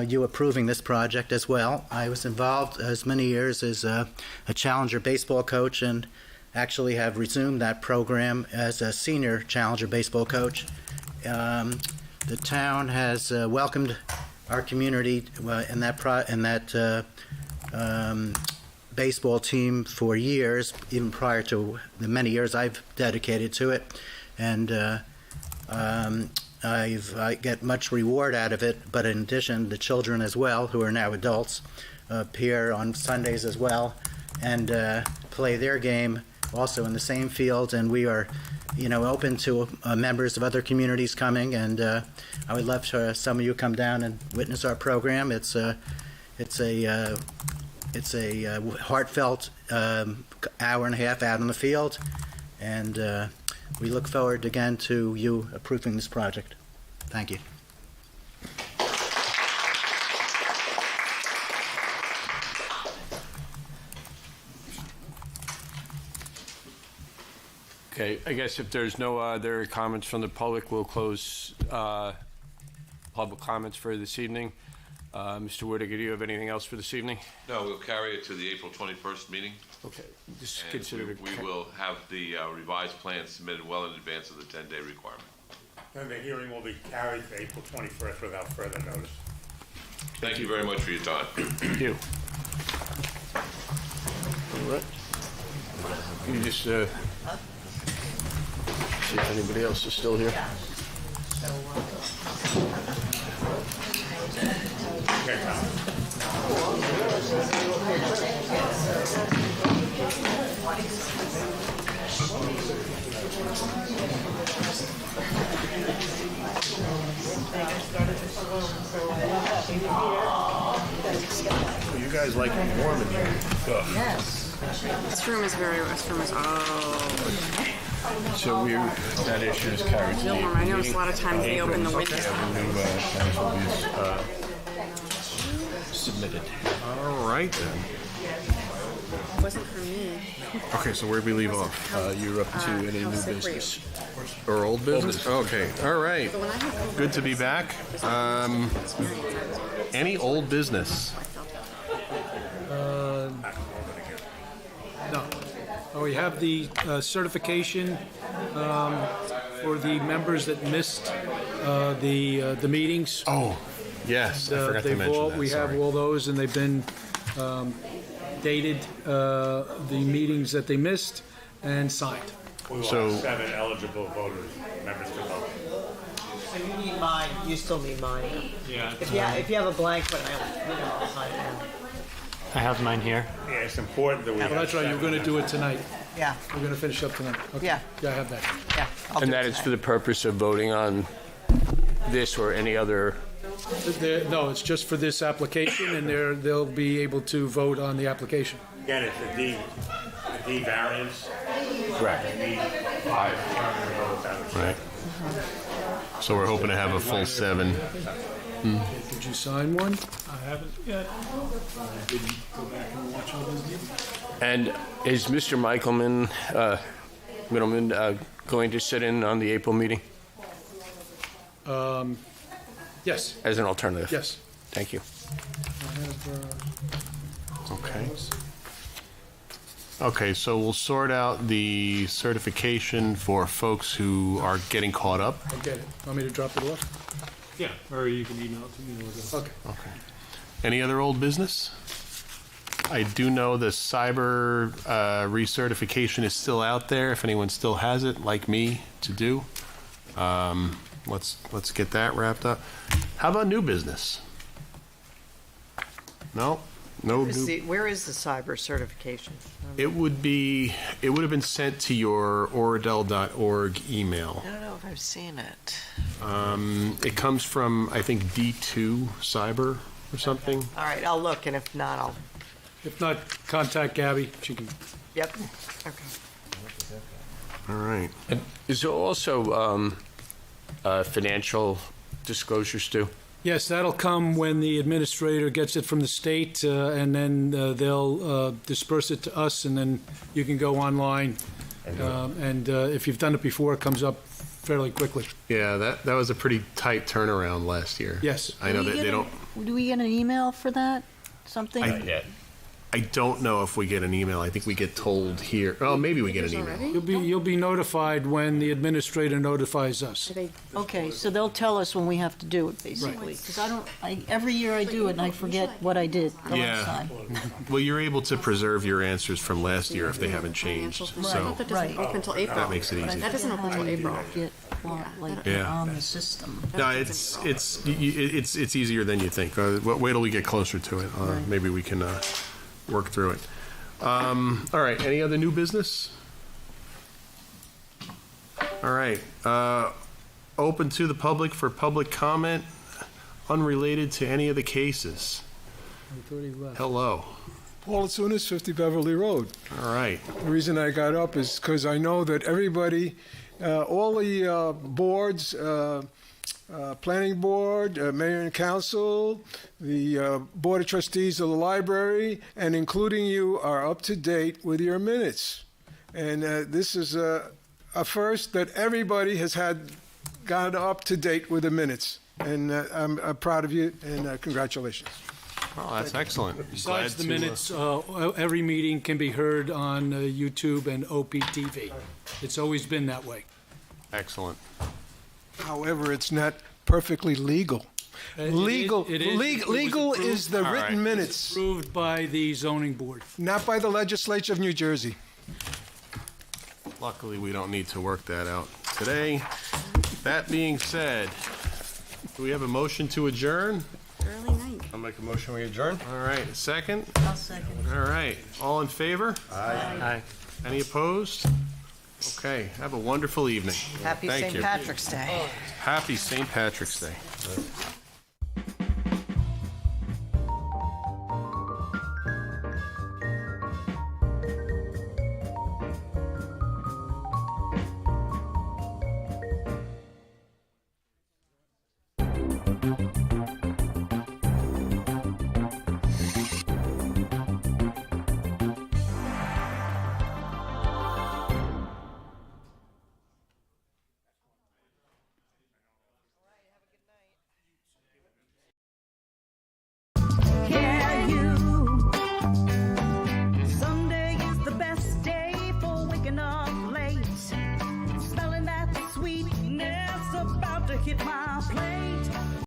you approving this project as well. I was involved as many years as a Challenger baseball coach, and actually have resumed that program as a senior Challenger baseball coach. The town has welcomed our community in that baseball team for years, even prior to the many years I've dedicated to it, and I get much reward out of it. But in addition, the children as well, who are now adults, appear on Sundays as well and play their game also in the same field, and we are open to members of other communities coming, and I would love for some of you come down and witness our program. It's a heartfelt hour and a half out in the field, and we look forward again to you approving this project. Thank you. Okay, I guess if there's no other comments from the public, we'll close public comments for this evening. Mr. Whittaker, do you have anything else for this evening? No, we'll carry it to the April 21st meeting. Okay. Just And consider it. we will have the revised plan submitted well in advance of the 10-day requirement. And the hearing will be carried to April 21st without further notice. Thank you very much for your time. Thank you. All right. You just see if anybody else is still here. Okay, Tom. You guys like it warm in here. Yes. This room is So that issue is carried to the I noticed a lot of times they open the windows. Plans will be submitted. All right then. It wasn't for me. Okay, so where'd we leave off? You're up to any new sick were you? business? Or old business? Okay, all right. Good to be back. Any old business? No. We have the certification for the members that missed the meetings. Oh, yes, I forgot to They've mention all- that, We have sorry. all those, and they've been dated, the meetings that they missed, and signed. We will So- have 7 eligible voters, members to vote. So you need mine, you still need mine. Yeah. If you have a blank one, I'll sign it in. I have mine here. Yeah, it's important that we Well, have that's right, you're 7 going to do it tonight. Yeah, We're going to finish up tonight. Okay. Yeah. Yeah, I have that. yeah. I'll And do that it is for tonight. the purpose of voting on this or any other. No, it's just for this application, and they'll be able to vote on the application. Again, it's a D variance. Correct. They need 5 votes. Right. So we're hoping to have a full 7. Did you sign one? I haven't yet. I didn't go back and watch all those meetings. And is Mr. Middleman going to sit in on the April meeting Yes, as an alternative? yes. Thank you. I have, Okay. Okay, so we'll sort out the certification for folks who are getting caught up. I'll get it. Want me to drop it off? Yeah, or you can email it to me. Okay. Okay. Any other old business? I do know the cyber recertification is still out there, if anyone still has it, like me, to do. Let's get that wrapped up. How about new business? No? No new. Where is the cyber certification? It would have been sent to your oradell.org email. I don't know if I've seen it. It comes from, I think, D2 Cyber or something. All right, I'll look, and if not, I'll, If not, contact Gabby. She can. yep, okay. All right. And is there also financial disclosures too? Yes, that'll come when the administrator gets it from the state, and then they'll disperse it to us, and then you can go online. And if you've done it before, it comes up fairly quickly. Yeah, that was a pretty tight turnaround last year. Yes. I know that they don't. Do we get an email for that? Something? I don't know if we get an email. I think we get told here. Oh, maybe we get an email. You'll be notified when the administrator notifies us. Okay, so they'll tell us when we have to do it, basically. Because every year I do it and I forget what I did the last Yeah. time. Well, you're able to preserve your answers from last year if they haven't changed. So That doesn't open until April. that makes it easy. That doesn't open until April. Get, like, Yeah. on the system. No, it's easier than you think. Wait till we get closer to it. Maybe we can work through it. All right. Any other new business? All right. Open to the public for public comment unrelated to any of the cases. I thought he left. Hello. Paul Atsunas, 50 Beverly Road. All right. The reason I got up is because I know that everybody, all the boards, planning board, mayor and council, the board of trustees of the library, and including you, are up to date with your minutes. And this is a first that everybody has got up to date with the minutes. And I'm proud of you, and congratulations. Oh, that's excellent. Besides Glad the to, minutes, every meeting can be heard on YouTube and OPTV. It's always been that way. Excellent. However, it's not perfectly legal. Legal is the written minutes. Approved by the zoning board. Not by the legislature of New Jersey. Luckily, we don't need to work that out today. That being said, do we have a motion to adjourn? Early night. I'll make a motion, we adjourn. All right, second? I'll second. All right, all in favor? Aye. Any opposed? Okay, have a wonderful evening. Happy Thank St. you. Patrick's Day. Happy St. Patrick's Day. to hit my plate.